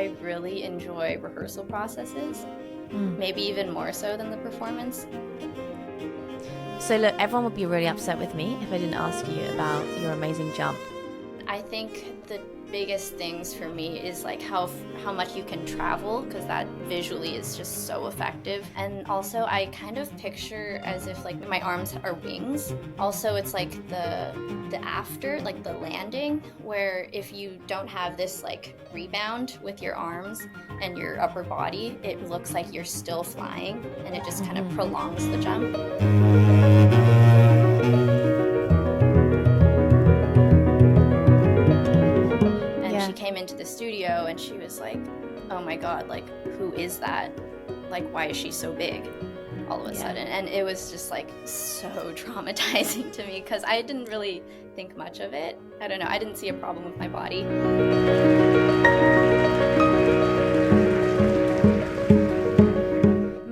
I really enjoy rehearsal processes, maybe even more so than the performance. So look, everyone would be really upset with me if I didn't ask you about your amazing jump. I think the biggest things for me is like how much you can travel, because that visually is just so effective. And also I kind of picture as if like my arms are wings. Also it's like the after, like the landing, where if you don't have this like rebound with your arms and your upper body, it looks like you're still flying, and it just kind of prolongs the jump. She came into the studio and she was like, oh my God, like, who is that? Like, why is she so big all of a sudden? And it was just like so traumatizing to me, because I didn't really think much of it. I don't know, I didn't see a problem with my body.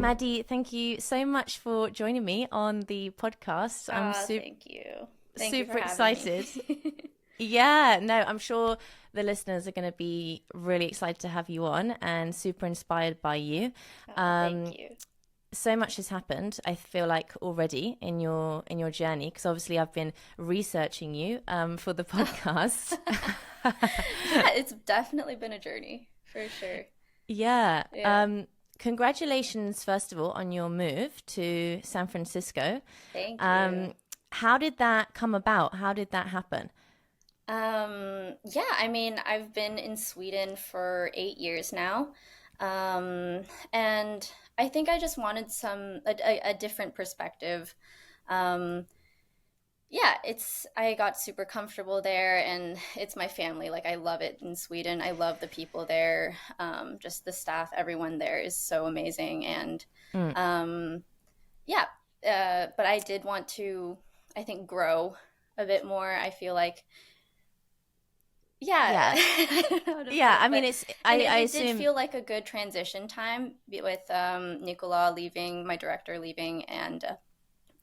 Maddie, thank you so much for joining me on the podcast. Thank you. Super excited. Yeah, no, I'm sure the listeners are going to be really excited to have you on and super inspired by you. Thank you. So much has happened, I feel like, already in your journey, because obviously I've been researching you for the podcast. Yeah, it's definitely been a journey, for sure. Yeah. Congratulations, first of all, on your move to San Francisco. Thank you. How did that come about? How did that happen? Yeah, I mean, I've been in Sweden for 8 years now. And I think I just wanted a different perspective. Yeah, I got super comfortable there, and it's my family. Like, I love it in Sweden. I love the people there. Just the staff, everyone there is so amazing. And, yeah, but I did want to, I think, grow a bit more. I feel like, yeah. I don't know how to Yeah, put it, I mean, I it assume... did feel like a good transition time with Nicola leaving, my director leaving, and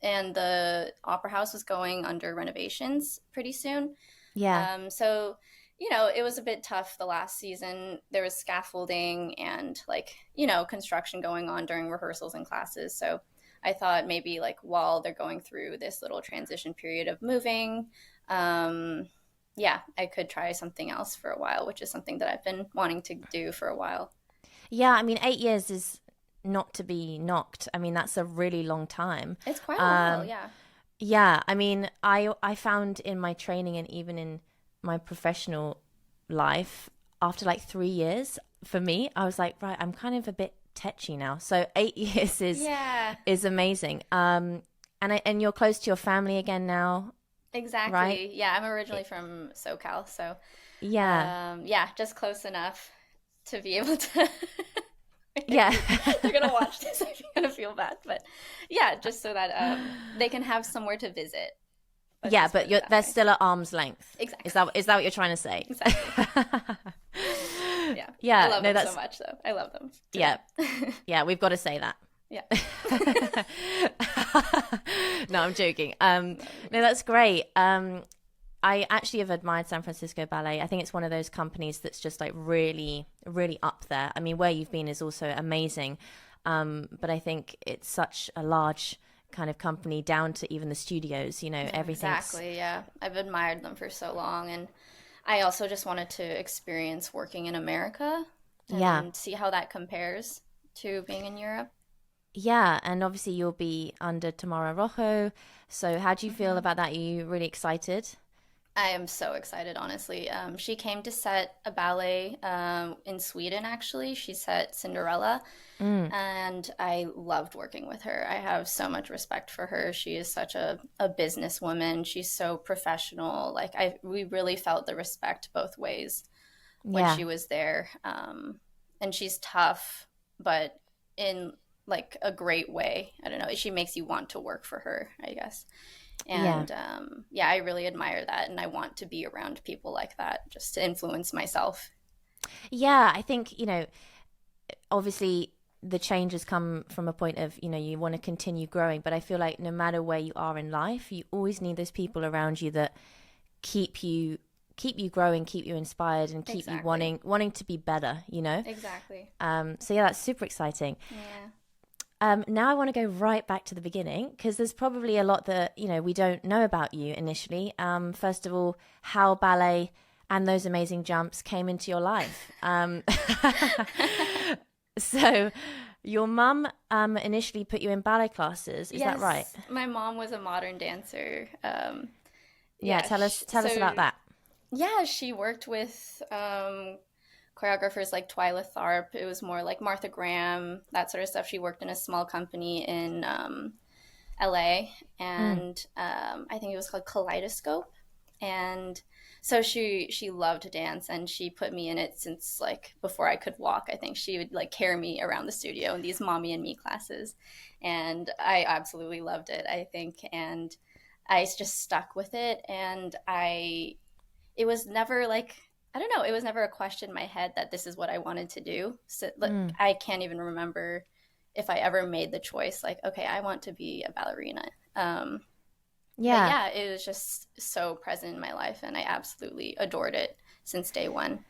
the opera house was going under renovations pretty soon. Yeah. So, you know, it was a bit tough the last season. There was scaffolding and, like, you know, construction going on during rehearsals and classes. So I thought maybe, like, while they're going through this little transition period of moving, yeah, I could try something else for a while, which is something that I've been wanting to do for a while. Yeah, I mean, 8 years is not to be knocked. I mean, that's a really long time. It's quite a while, yeah. Yeah, I mean, I found in my training and even in my professional life, after like 3 years, for me, I was like, right, I'm kind of a bit tetchy now. So 8 years is amazing. And you're close to your family again now. Exactly. Right? Yeah, I'm originally from SoCal, so yeah, just close enough to be able to. Yeah, they're gonna watch this. I'm gonna feel bad, but yeah, just so that they can have somewhere to visit. Yeah, but they're still at arm's length. Exactly. Is that what you're trying to say? Exactly. Yeah. I love them so much, though. I love them. Too. Yeah, we've got to say that. Yeah. No, I'm joking. No, that's great. I actually have admired San Francisco Ballet. I think it's one of those companies that's just like really, really up there. I mean, where you've been is also amazing. But I think it's such a large kind of company down to even the studios, you know, everything. Exactly, yeah. I've admired them for so long. And I also just wanted to experience working in America and see how that compares to being in Europe. Yeah, and obviously you'll be under Tamara Rojo. So how do you feel about that? Are you really excited? I am so excited, honestly. She came to set a ballet in Sweden, actually. She set Cinderella, and I loved working with her. I have so much respect for her. She is such a businesswoman. She's so professional. Like, we really felt the respect both ways when she was there. And she's tough, but in like a great way. I don't know. She makes you want to work for her, I guess. And I really admire that, and I want to be around people like that just to influence myself. Yeah, I think, you know, obviously the changes come from a point of, you know, you want to continue growing, but I feel like no matter where you are in life, you always need those people around you that keep you keep you growing, keep you inspired, and keep you Exactly. wanting to be better, you know? Exactly. So yeah, that's super exciting. Yeah. Now I want to go right back to the beginning because there's probably a lot that, you know, we don't know about you initially. First of all, how ballet and those amazing jumps came into your life. So your mum initially put you in ballet classes, is that right? Yes, my mom was a modern dancer. Yeah, Yeah, tell us about that. yeah, she worked with choreographers like Twyla Tharp. It was more like Martha Graham, that sort of stuff. She worked in a small company in LA, Mm. and I think it was called Kaleidoscope. And so she loved to dance, and she put me in it since like before I could walk. I think she would like carry me around the studio in these mommy and me classes, and I absolutely loved it. I think, and I just stuck with it, and I it was never like I don't know, it was never a question in my head that this is what I wanted to do. So like, Mm. I can't even remember if I ever made the choice like, okay, I want to be a ballerina. But Yeah. yeah, it was just so present in my life, and I absolutely adored it since day one.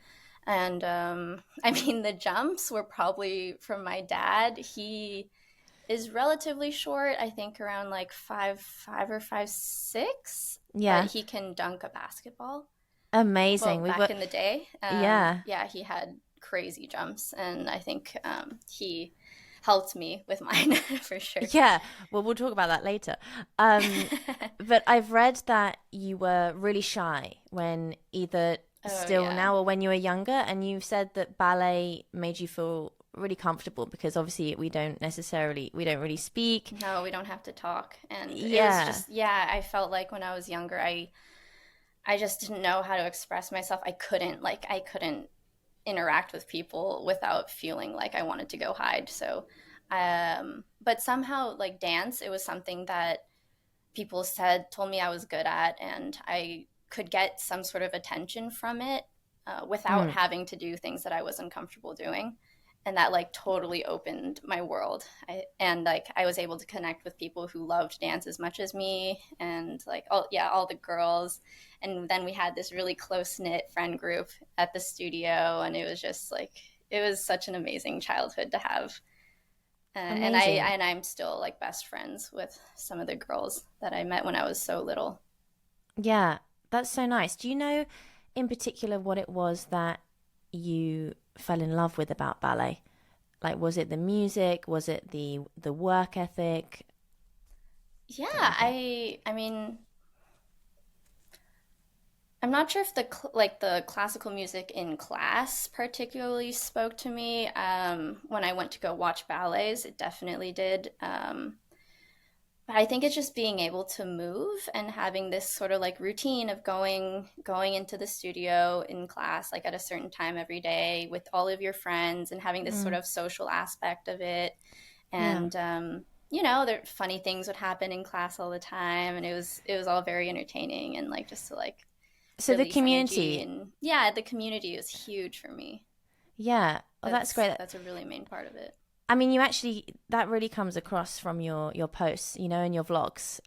And I mean, the jumps were probably from my dad. He is relatively short, I think around like 5'5" or 5'6", but Yeah. he can dunk a basketball. Well, Amazing. We back were in the day, yeah. yeah, he had crazy jumps, and I think he helped me with mine for sure. Yeah, well, we'll talk about that later. But I've read that you were really shy when either Oh still yeah. now or when you were younger, and you've said that ballet made you feel really comfortable because obviously we don't really speak. No, we don't have to talk. And it was Yeah. just, yeah, I felt like when I was younger, I just didn't know how to express myself. I couldn't interact with people without feeling like I wanted to go hide. So, but somehow like dance, it was something that people told me I was good at, and I could get some sort of attention from it without Mm, having to do things that I wasn't comfortable doing. And that like totally opened my world. And like I was able to connect with people who loved dance as much as me, and like all the girls. And then we had this really close knit friend group at the studio, and it was just like it was such an amazing childhood to have. amazing. And I'm still like best friends with some of the girls that I met when I was so little. Yeah, that's so nice. Do you know in particular what it was that you fell in love with about ballet? Like, was it the music? Was it the work ethic? Yeah, What do you think? I mean, I'm not sure if like the classical music in class particularly spoke to me. When I went to go watch ballets, it definitely did. But I think it's just being able to move and having this sort of like routine of going into the studio in class like at a certain time every day with all of your friends, and having this sort Mm, of social aspect of it. yeah. And you know, there funny things would happen in class all the time, and it was all very entertaining, and like just to like So the release energy. community, And yeah, the community is huge for me. yeah. Oh, that's great. That's a really main part of it. I mean, you actually that really comes across from your posts, you know, and your vlogs.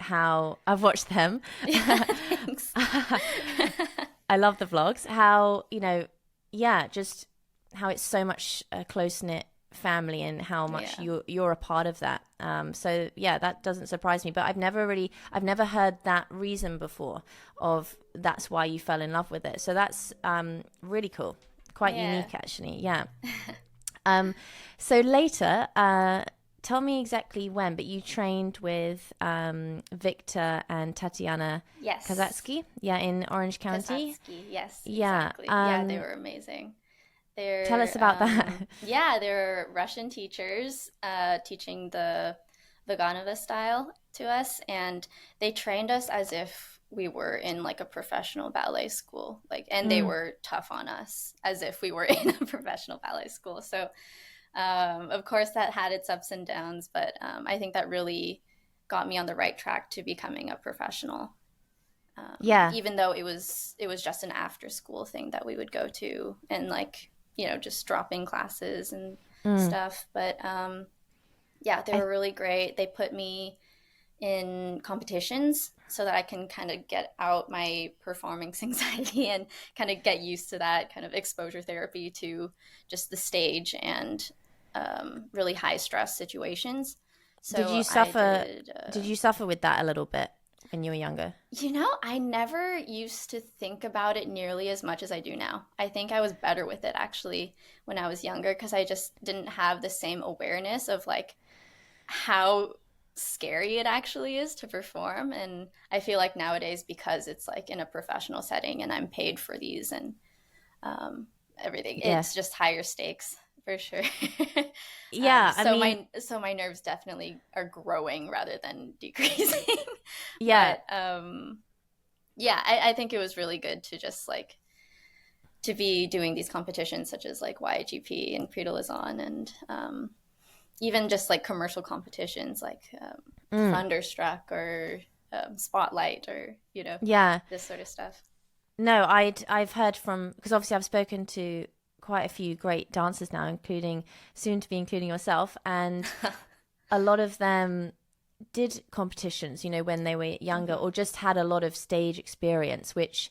How I've watched them. Yeah, thanks. I love the vlogs. How, you know, yeah, just how it's so much a close knit family and how much Yeah. you're a part of that. So yeah, that doesn't surprise me. But I've never heard that reason before of that's why you fell in love with it. So that's really cool, quite Yeah. unique actually. Yeah. Um, so later, tell me exactly when, but you trained with Victor and Tatiana Yes. Kazatsky, yeah, in Orange County. Kasatsky. Yes, Yeah. exactly. Yeah, they were amazing. Tell us about that. Yeah, they're Russian teachers teaching the Vaganova style to us, and they trained us as if we were in like a professional ballet school, like, and they Mm, were tough on us as if we were in a professional ballet school. So, of course, that had its ups and downs, but I think that really got me on the right track to becoming a professional. yeah. Even though it was just an after school thing that we would go to, and like just dropping classes and Mm, stuff. But yeah, they I were really great. They put me in competitions so that I can kind of get out my performance anxiety and kind of get used to that kind of exposure therapy to just the stage and really high stress situations. Did So you I suffer? did. Did you suffer with that a little bit when you were younger? I never used to think about it nearly as much as I do now. I think I was better with it actually when I was younger because I just didn't have the same awareness of like how scary it actually is to perform. And I feel like nowadays, because it's like in a professional setting and I'm paid for these and um, everything, Yeah. it's just higher stakes for sure. Yeah, I So mean, my nerves definitely are growing rather than decreasing. yeah, But yeah, I think it was really good to just like to be doing these competitions such as like YGP and Prix de Lausanne and even just like commercial competitions like mm, Thunderstruck or Spotlight or yeah. this sort of stuff. No, I've heard from, because obviously I've spoken to quite a few great dancers now, including soon to be including yourself, and a lot of them did competitions, when they were younger, Mm-hmm. or just had a lot of stage experience, which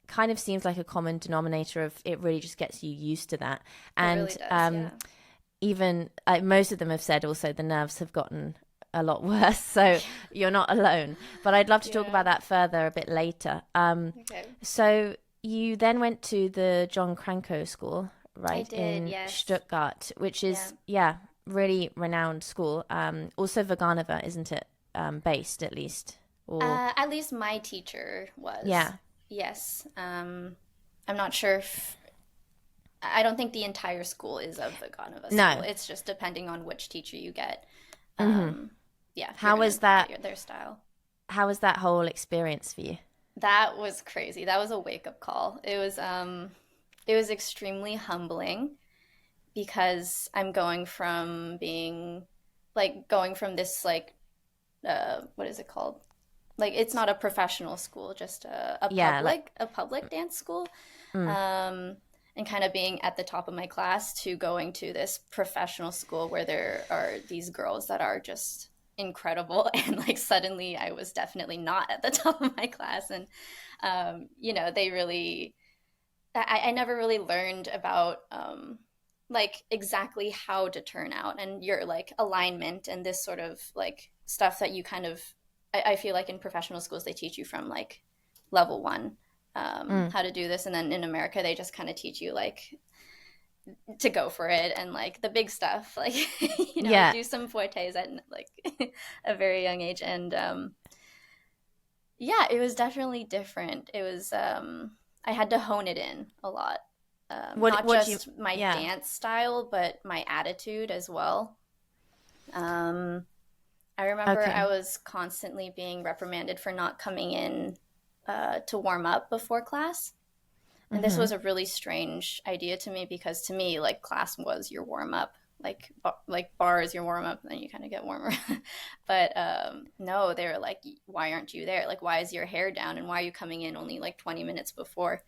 kind of seems like a common denominator of it really just gets you used to that. It really And does, yeah. even most of them have said also the nerves have gotten a lot worse, so you're not alone. But I'd love to talk Yeah. about that further a bit later. Okay. So you then went to the John Cranko School, I right, did, in yes. Stuttgart, which Yeah. is, yeah, really renowned school. Also Vaganova, isn't it? Based at least, or At least my teacher was. yeah, Yes. I'm not sure if I don't think the entire school is of the Ganova school. no. It's just depending on which teacher you get. Hmm. Um, yeah, you're How gonna was get that? their style. How was that whole experience for you? That was crazy. That was a wake-up call. It was extremely humbling because I'm going from being going from this like what is it called? Like it's not a professional school, just Yeah, like, a public dance school. mm, Um, and kind of being at the top of my class to going to this professional school where there are these girls that are just incredible and like suddenly I was definitely not at the top of my class and they really I never really learned about like exactly how to turn out and your like alignment and this sort of like stuff that you kind of I feel like in professional schools they teach you from like level one mm, how to do this and then in America they just kind of teach you like to go for it and like the big stuff like yeah, do some fortes at like a very young age and yeah, it was definitely different. It was I had to hone it in a lot. Not what do you, just my yeah, dance style, but my attitude as well. Um, I remember I okay, was constantly being reprimanded for not coming in to warm up before class. And this mm-hmm. was a really strange idea to me because to me, like class was your warm up, like bar is your warm up, and then you kind of get warmer. But no, they were like, "Why aren't you there? Like, why is your hair down? And why are you coming in only like 20 minutes before?"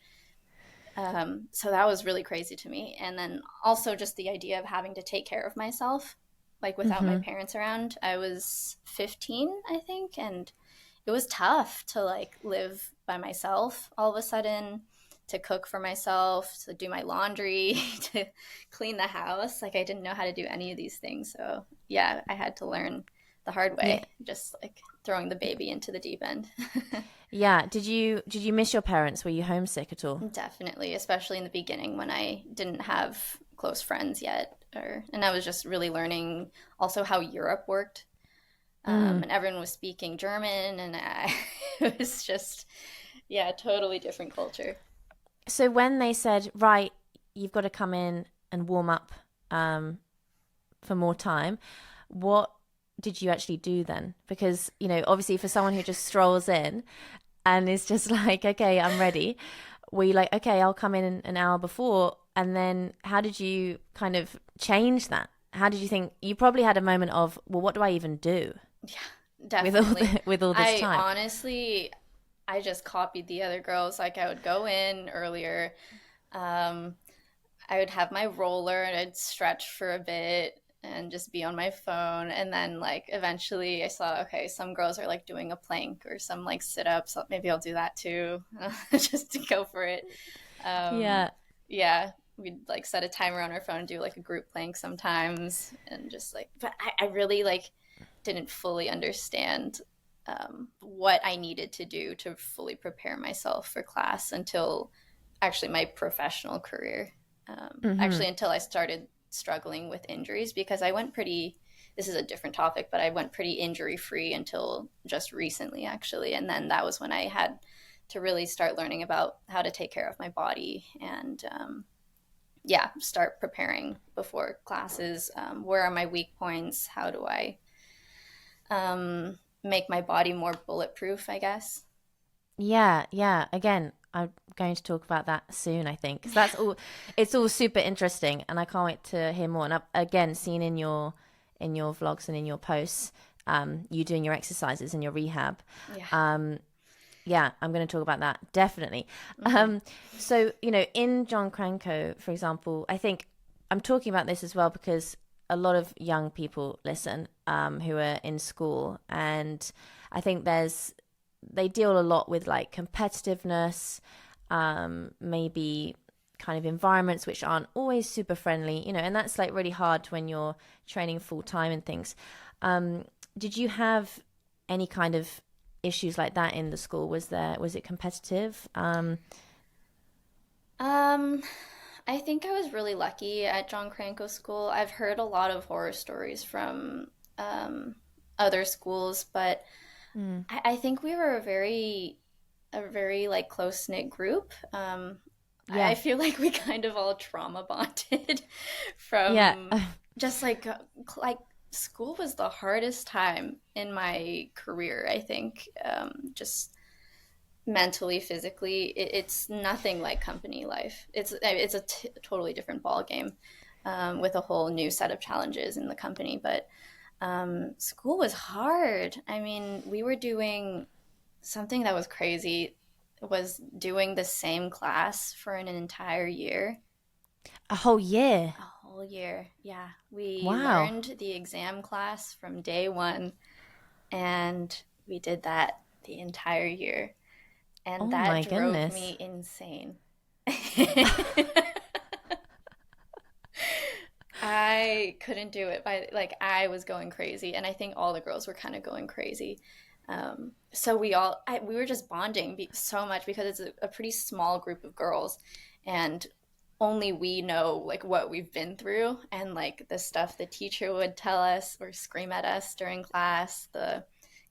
So that was really crazy to me. And then also just the idea of having to take care of myself, like without my Mm-hmm. parents around. I was 15, I think, and it was tough to like live by myself all of a sudden, to cook for myself, to do my laundry, to clean the house. Like I didn't know how to do any of these things. So yeah, I had to learn the hard Yeah, way, just like throwing the baby into the deep end. yeah. Did you miss your parents? Were you homesick at all? Definitely, especially in the beginning when I didn't have close friends yet, and I was just really learning also how Europe worked. Mm. And everyone was speaking German, and it was just, yeah, totally different culture. So when they said, right, you've got to come in and warm up um, for more time, what did you actually do then? Because, obviously for someone who just strolls in and is just like, okay, I'm ready, were you like, okay, I'll come in an hour before? And then how did you kind of change that? How did you think you probably had a moment of, well, what do I even do Yeah, with all definitely. with all this I time? honestly, I just copied the other girls. Like I would go in earlier. Um, I would have my roller and I'd stretch for a bit. and just be on my phone. And then like eventually I saw, okay, some girls are like doing a plank or some like sit ups. So maybe I'll do that too, just to go for it. Yeah. Yeah, we'd like set a timer on our phone and do like a group plank sometimes, and just like, but I really like didn't fully understand what I needed to do to fully prepare myself for class until actually my professional career. Mm-hmm. Actually, until I started struggling with injuries, because I went pretty. This is a different topic, but I went pretty injury free until just recently, actually, and then that was when I had to really start learning about how to take care of my body and yeah, start preparing before classes. Where are my weak points? How do I make my body more bulletproof, I guess? Yeah, yeah. Again, I'm going to talk about that soon, I think, because that's all. It's all super interesting, and I can't wait to hear more. And I've again seen in your vlogs and in your posts, you doing your exercises and your rehab. Yeah. Yeah, I'm going to talk about that definitely. Mm-hmm. So in John Cranko, for example, I think I'm talking about this as well because a lot of young people listen who are in school, and I think they deal a lot with like competitiveness, maybe kind of environments which aren't always super friendly, and that's like really hard when you're training full time and things. Did you have any kind of issues like that in the school? Was it competitive? Um, I think I was really lucky at John Cranko School. I've heard a lot of horror stories from um, other schools, but Mm, I think we were a very like close knit group. I yeah, feel like we kind of all trauma bonded yeah. from just like school was the hardest time in my career. I think just mentally, physically, it's nothing like company life. It's a totally different ball game with a whole new set of challenges in the company. But school was hard. I mean, we were doing something that was crazy was doing the same class for an entire year. A whole year. A whole year. Yeah. We Wow. learned the exam class from day one, and we did that the entire year. And Oh that my drove goodness. me insane. I couldn't do it by like I was going crazy, and I think all the girls were kind of going crazy. So we were just bonding so much because it's a pretty small group of girls, and only we know like what we've been through and like the stuff the teacher would tell us or scream at us during class, the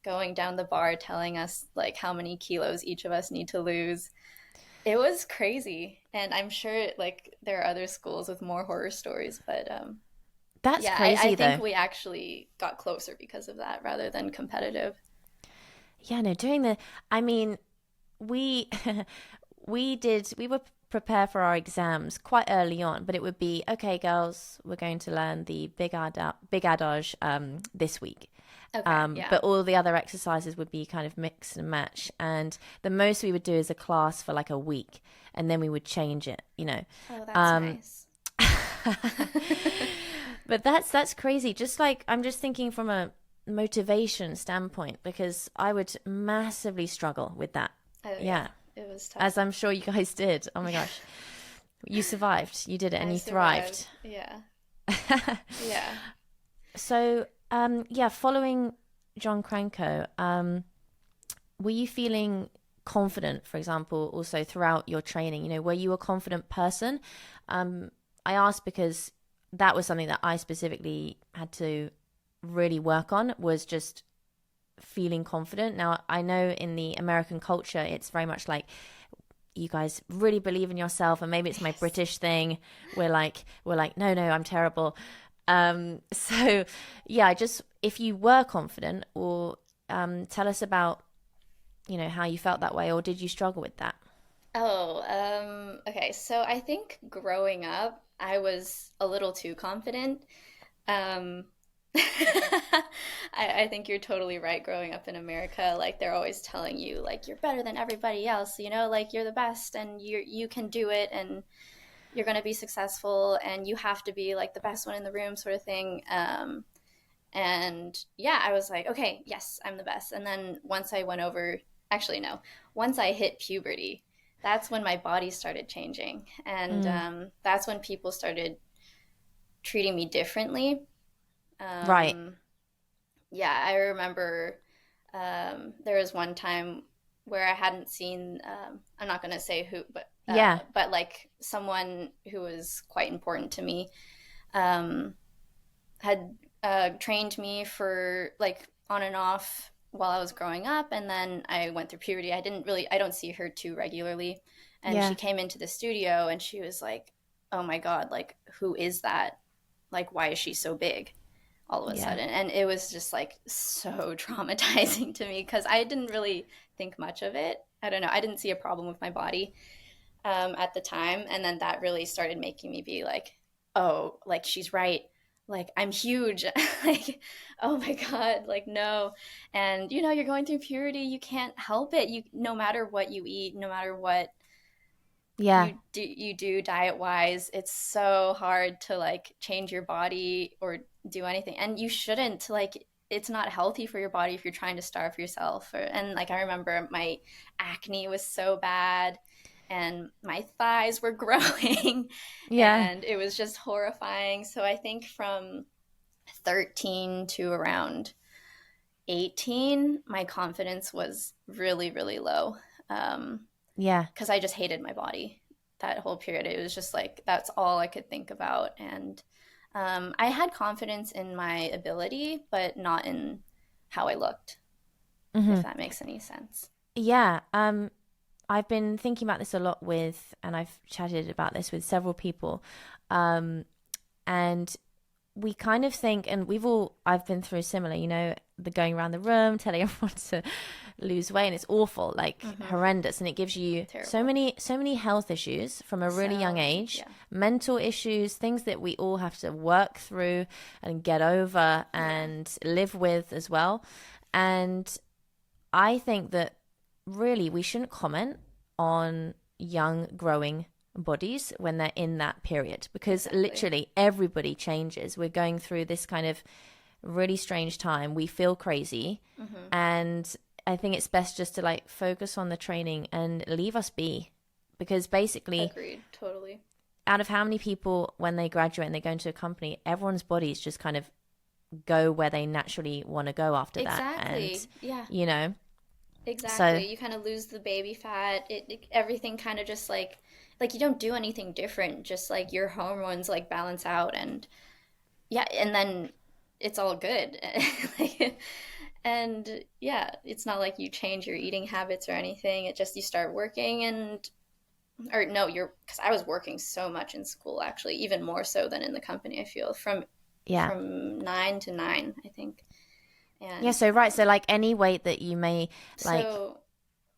going down the bar telling us like how many kilos each of us need to lose. It was crazy, and I'm sure like there are other schools with more horror stories, but That's yeah, I crazy think though. we actually got closer because of that rather than competitive. Yeah, no, doing the I mean, we we were prepare for our exams quite early on, but it would be okay, girls, we're going to learn the big adage this week. Okay, yeah. But all the other exercises would be kind of mix and match. And the most we would do is a class for like a week, and then we would change it. Oh, that's Um, nice. but that's crazy. Just like I'm just thinking from a motivation standpoint because I would massively struggle with that. Oh yeah, Yeah, it was tough. as I'm sure you guys did. Oh my gosh, you survived. You did it, and I you survived. thrived. Yeah. Yeah. So, yeah, following John Cranko, were you feeling confident, for example, also throughout your training? Were you a confident person? I asked because that was something that I specifically had to really work on was just feeling confident. Now, I know in the American culture, it's very much like you guys really believe in yourself, and maybe it's my Yes. British thing. We're like, no, no, I'm terrible. So yeah, just if you were confident, or tell us about how you felt that way, or did you struggle with that? Oh, okay. So I think growing up, I was a little too confident. Um, I think you're totally right. Growing up in America, like they're always telling you, like you're better than everybody else, like you're the best and you can do it. And you're going to be successful and you have to be like the best one in the room sort of thing. And yeah, I was like, okay, yes, I'm the best. And then once I went over, actually, no, once I hit puberty, that's when my body started changing. And that's when people started treating me differently. Right. Yeah, I remember there was one time where I hadn't seen, I'm not going to say who, Yeah. but like someone who was quite important to me um, had trained me for like on and off while I was growing up. And then I went through puberty. I don't see her too regularly. And she Yeah. came into the studio and she was like, oh my God, like, who is that? Like, why is she so big all of a Yeah. sudden? And it was just like so traumatizing to me because I didn't really think much of it. I don't know. I didn't see a problem with my body at the time. And then that really started making me be like, oh, like she's right. Like I'm huge. Like, oh my God, like no. And you know, you're going through puberty, you can't help it. You no matter what you eat, no matter what Yeah. you do diet wise, it's so hard to like change your body or do anything. And you shouldn't like it's not healthy for your body if you're trying to starve yourself. And like I remember my acne was so bad and my thighs were growing Yeah. and it was just horrifying. So I think from 13 to around 18, my confidence was really, really low. Yeah. Because I just hated my body that whole period. It was just like that's all I could think about. And I had confidence in my ability, but not in how I looked, if that makes any sense. Yeah. I've been thinking about this a lot with, and I've chatted about this with several people. And we kind of think, and I've been through similar, the going around the room, telling everyone to lose weight, and it's awful, like horrendous. And it gives you Terrible. so many health issues from a really young age, Yeah. mental issues, things that we all have to work through and get over and live with as well. And I think that really we shouldn't comment on young growing bodies when they're in that period because literally everybody changes. We're going through this kind of really strange time. We feel crazy and I think it's best just to like focus on the training and leave us be because basically Agreed, totally. out of how many people when they graduate and they go into a company, everyone's bodies just kind of go where they naturally want to go after that. And Yeah. Exactly. So You kind of lose the baby fat. Everything kind of just like you don't do anything different. Just like your hormones like balance out and yeah, and then it's all good. Like, and yeah, it's not like you change your eating habits or anything. It just you start working and or no, you're because I was working so much in school actually, even more so than in the company. I feel yeah. from 9 to 9, I think. Yeah, And so right, so like any weight that you may like so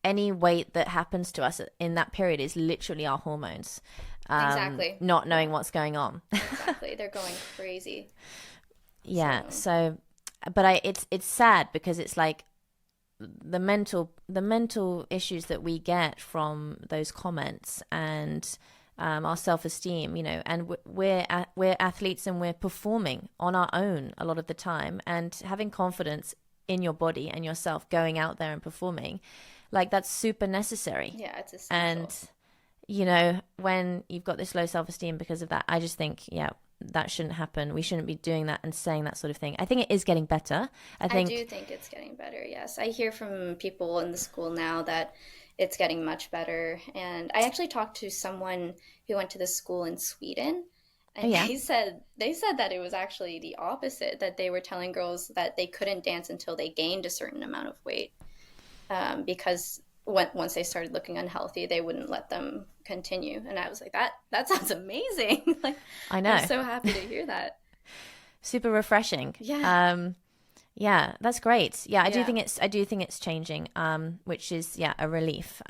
any weight that happens to us in that period is literally our hormones exactly. not Yeah, knowing what's going on. exactly. They're going crazy. Yeah, So so but it's sad because it's like the mental issues that we get from those comments and our self-esteem, and we're athletes and we're performing on our own a lot of the time, and having confidence in your body and yourself going out there and performing, like that's super necessary. yeah, it's essential. And when you've got this low self-esteem because of that, I just think, yeah, that shouldn't happen. We shouldn't be doing that and saying that sort of thing. I think it is getting better. I do think it's getting better. Yes, I hear from people in the school now that it's getting much better. And I actually talked to someone who went to the school in Sweden, oh and yeah, they said that it was actually the opposite. That they were telling girls that they couldn't dance until they gained a certain amount of weight, because once they started looking unhealthy, they wouldn't let them continue. And I was like, that sounds amazing. Like, I know. I'm so happy to hear that. Super refreshing. Yeah. Yeah, that's great. Yeah, I Yeah. do think it's changing, which is a relief.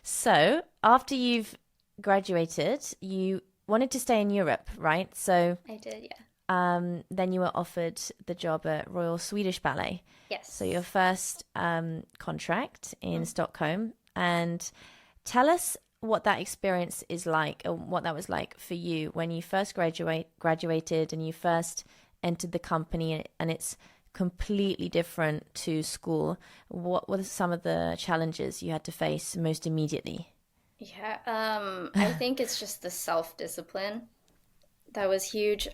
So after you've graduated, you wanted to stay in Europe, right? So I did, yeah. then you were offered the job at Royal Swedish Ballet. Yes. So your first contract in Stockholm. And tell us what that experience is like, or what that was like for you when you first graduated and you first entered the company, and it's completely different to school. What were some of the challenges you had to face most immediately? Yeah, I think it's just the self-discipline that was huge.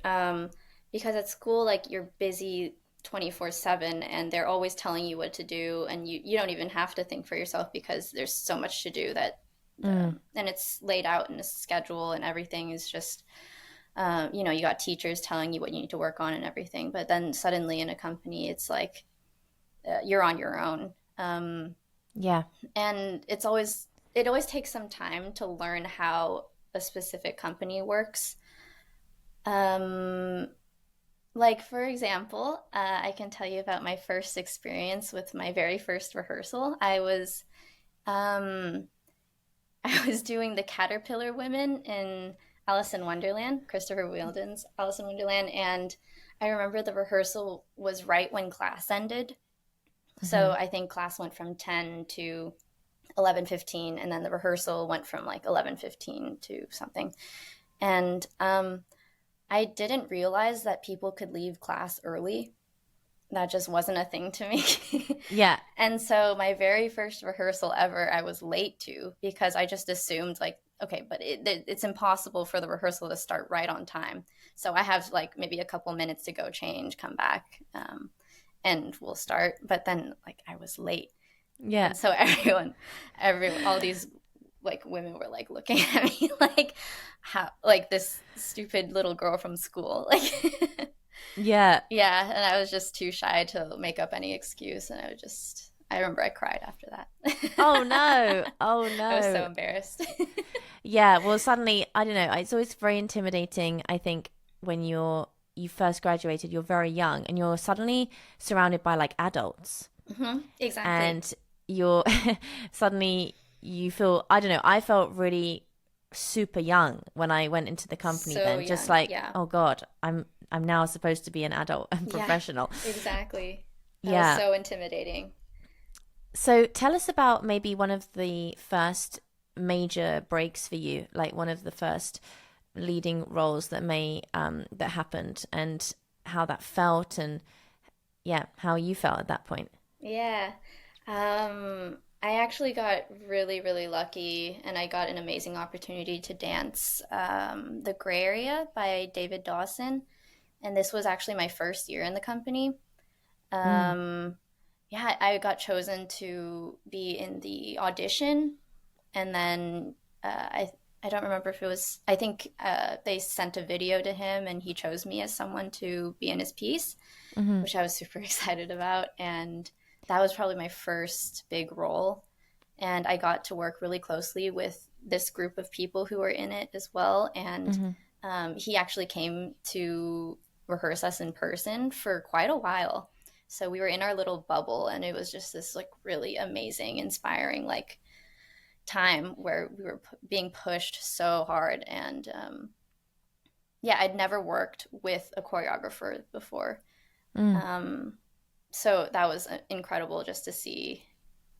Because at school, like you're busy 24/7 and they're always telling you what to do, and you don't even have to think for yourself because there's so much to do that, Mm, and it's laid out in a schedule, and everything is just, you got teachers telling you what you need to work on and everything. But then suddenly in a company, it's like you're on your own. yeah. And it always takes some time to learn how a specific company works. Um, like for example, I can tell you about my first experience with my very first rehearsal. Um, I was doing the Caterpillar Women in Alice in Wonderland, Christopher Wheeldon's Alice in Wonderland, and I remember the rehearsal was right when class ended. So Hmm. I think class went from 10 to 11:15, and then the rehearsal went from like 11:15 to something. And I didn't realize that people could leave class early. That just wasn't a thing to me. Yeah. And so my very first rehearsal ever, I was late to, because I just assumed like, okay, but it's impossible for the rehearsal to start right on time. So I have like maybe a couple minutes to go change, come back, and we'll start. But then like I was late. Yeah. And so all these like women were like looking at me like how like this stupid little girl from school. Like Yeah. yeah, and I was just too shy to make up any excuse, and I remember I cried after Oh that. no. Oh I was so no. embarrassed. Yeah, well, suddenly, I don't know. It's always very intimidating, I think, when you first graduated, you're very young and you're suddenly surrounded by like adults, Exactly. and you're suddenly you feel, I don't know, I felt really super young when I went into the company So then, just young. like, Yeah. oh God, I'm now supposed to be an adult and Yeah, professional. exactly. That was Yeah. so intimidating. So tell us about maybe one of the first major breaks for you, like one of the first leading roles that happened, and how that felt, and yeah, how you felt at that point. Yeah. I actually got really, really lucky, and I got an amazing opportunity to dance The Gray Area by David Dawson. And this was actually my first year in the company. Mm. Um, yeah, I got chosen to be in the audition, and then I don't remember if it was. I think they sent a video to him, and he chose me as someone to be in his piece, Hmm. which I was super excited about. And that was probably my first big role. And I got to work really closely with this group of people who were in it as well. And Hmm. he actually came to rehearse us in person for quite a while. So we were in our little bubble, and it was just this like really amazing, inspiring like time where we were being pushed so hard. And yeah, I'd never worked with a choreographer before. Mm. Um, so that was incredible just to see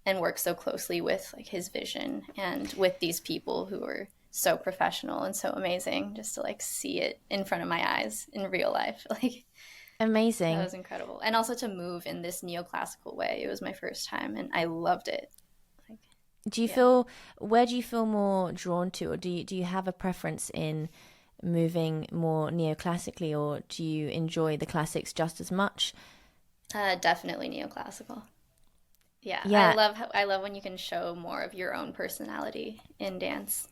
and work so closely with like his vision and with these people who were so professional and so amazing, just to like see it in front of my eyes in real life. Like that Amazing. was incredible. And also to move in this neoclassical way. It was my first time and I loved it. Like Do you yeah. feel Where do you feel more drawn to, or do you have a preference in moving more neoclassically, or do you enjoy the classics just as much? Definitely neoclassical. Yeah, Yeah. I love when you can show more of your own personality in dance.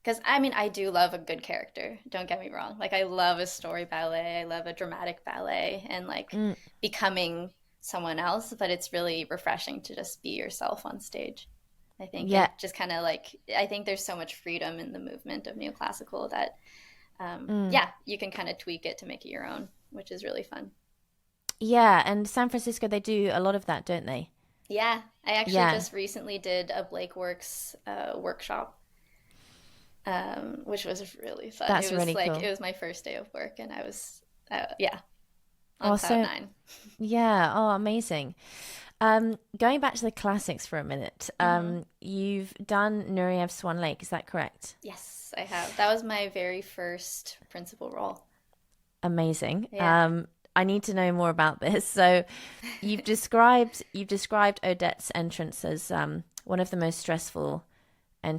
Because I mean, I do love a good character. Don't get me wrong. Like I love a story ballet. I love a dramatic ballet and like Mm. becoming someone else, but it's really refreshing to just be yourself on stage. I think Yeah. and just kind of like I think there's so much freedom in the movement of neoclassical that Mm. yeah, you can kind of tweak it to make it your own, which is really fun. Yeah, and San Francisco, they do a lot of that, don't they? Yeah, I actually Yeah, just recently did a Blake Works workshop, which was really fun. It that's was really like cool. it was my first day of work, and I was yeah on cloud Also, nine. yeah, oh, amazing. Going back to the classics for a minute, you've done Nureyev Swan Lake, is that correct? Yes, I have. That was my very first principal role. Amazing. Yeah. I need to know more about this. So, you've described Odette's entrance as one of the most stressful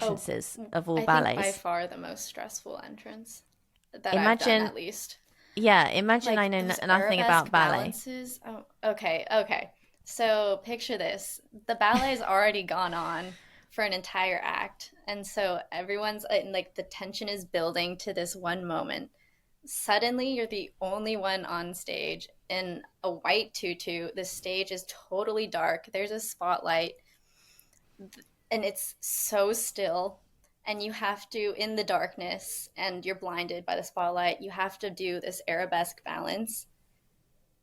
Oh, entrances of all I think by ballets. far the most stressful entrance that I've done, Imagine, at least. yeah, imagine I Like know those nothing about arabesque ballet. balances. Oh, okay, okay. So picture this. The ballet's already gone on for an entire act, and so everyone's like the tension is building to this one moment. Suddenly, you're the only one on stage in a white tutu. The stage is totally dark. There's a spotlight, and it's so still. And you have to, in the darkness, and you're blinded by the spotlight, you have to do this arabesque balance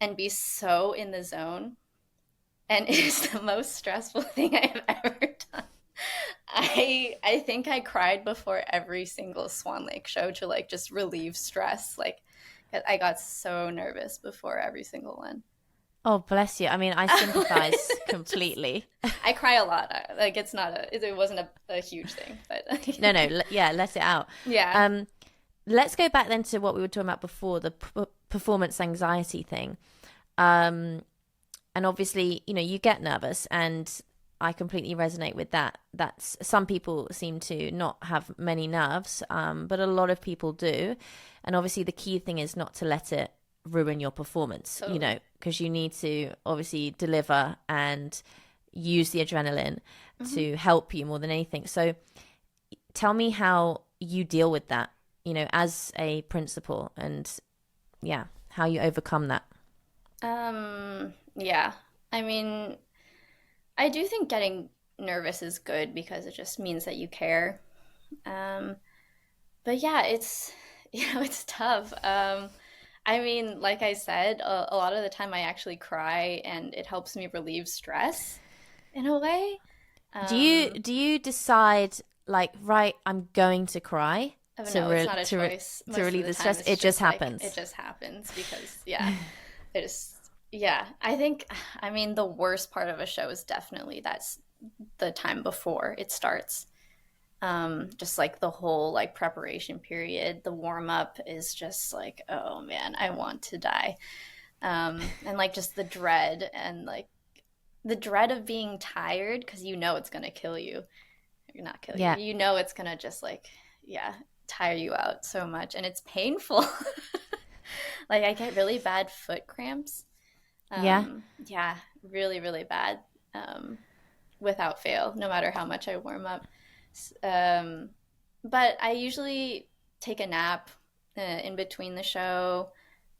and be so in the zone. And it is the most stressful thing I have ever done. I think I cried before every single Swan Lake show to like just relieve stress. Like I got so nervous before every single one. Oh, bless you. I mean, I sympathize Just completely. I cry a lot. Like it's not it wasn't a huge thing, but No, no, yeah, let it out. yeah. Um, let's go back then to what we were talking about before, the performance anxiety thing. Um, and obviously, you get nervous, and I completely resonate with that. That's some people seem to not have many nerves, but a lot of people do. And obviously, the key thing is not to let it ruin your performance, Totally. because you need to obviously deliver and use the adrenaline Hmm. to help you more than anything. So tell me how you deal with that, as a principal, and yeah, how you overcome that. Yeah. I mean, I do think getting nervous is good because it just means that you care. Um, but yeah, it's it's tough. I mean, like I said, a lot of the time I actually cry and it helps me relieve stress in a way. Do you Um, do you decide, like, right, I'm going to cry oh to no, it's re- not a to re- choice. to Most of relieve the the time stress? it's It just just like it happens. just happens because yeah, it is yeah. I think I mean the worst part of a show is definitely that's the time before it starts. Just like the whole like preparation period, the warm up is just like, oh man, I want to die. And like just the dread and like the dread of being tired because you know it's gonna kill you. Or not kill you. Yeah, You know it's gonna just like yeah tire you out so much, and it's painful. Like I get really bad foot cramps. yeah, Yeah, really really bad. Um, Without fail, no matter how much I warm up. Um, but I usually take a nap in between the show.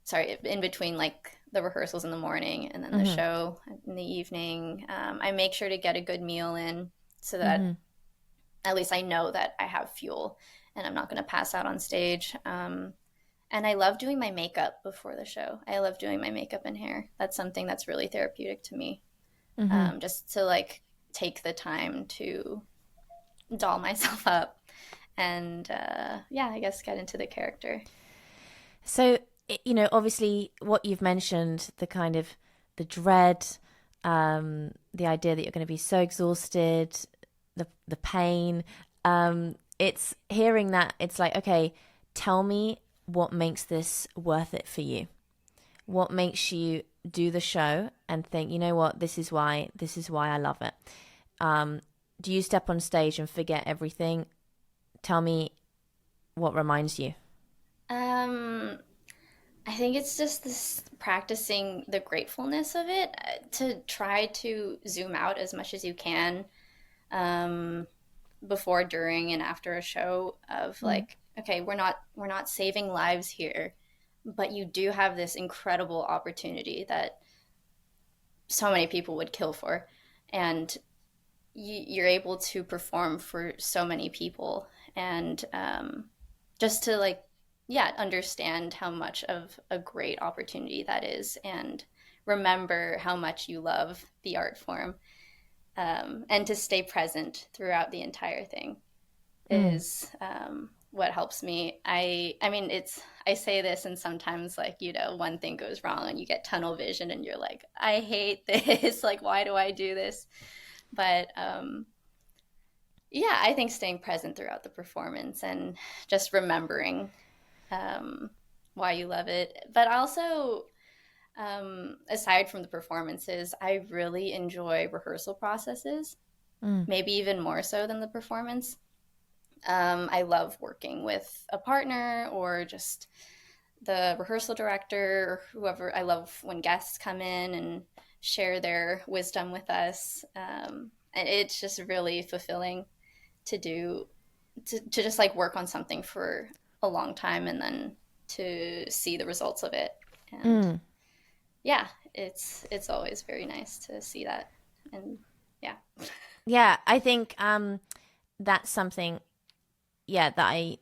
Sorry, in between like the rehearsals in the morning and then the mm-hmm, show in the evening. I make sure to get a good meal in so that mm-hmm. at least I know that I have fuel and I'm not going to pass out on stage. And I love doing my makeup before the show. I love doing my makeup and hair. That's something that's really therapeutic to me. Mm-hmm. Just to like take the time to doll myself up and yeah, I guess get into the character. So, obviously, what you've mentioned, the kind of the dread, the idea that you're going to be so exhausted, the pain. It's hearing that. It's like, okay, tell me what makes this worth it for you. What makes you do the show and think, you know what, this is why I love it. Do you step on stage and forget everything? Tell me what reminds you. Um, I think it's just this practicing the gratefulness of it to try to zoom out as much as you can um, before, during, and after a show of Mm. like, okay, we're not saving lives here, but you do have this incredible opportunity that so many people would kill for, and you're able to perform for so many people, and just to like yeah understand how much of a great opportunity that is and remember how much you love the art form, and to stay present throughout the entire thing Mm. is what helps me. I mean, I say this, and sometimes, like, one thing goes wrong and you get tunnel vision and you're like, I hate this. Like, why do I do this? But yeah, I think staying present throughout the performance and just remembering um, why you love it. But also, aside from the performances, I really enjoy rehearsal processes, Mm. maybe even more so than the performance. I love working with a partner or just the rehearsal director or whoever. I love when guests come in and share their wisdom with us. And it's just really fulfilling to do, to just like work on something for a long time and then to see the results of it. And Mm. yeah, it's always very nice to see that. And yeah. Yeah, I think that's something, yeah, that I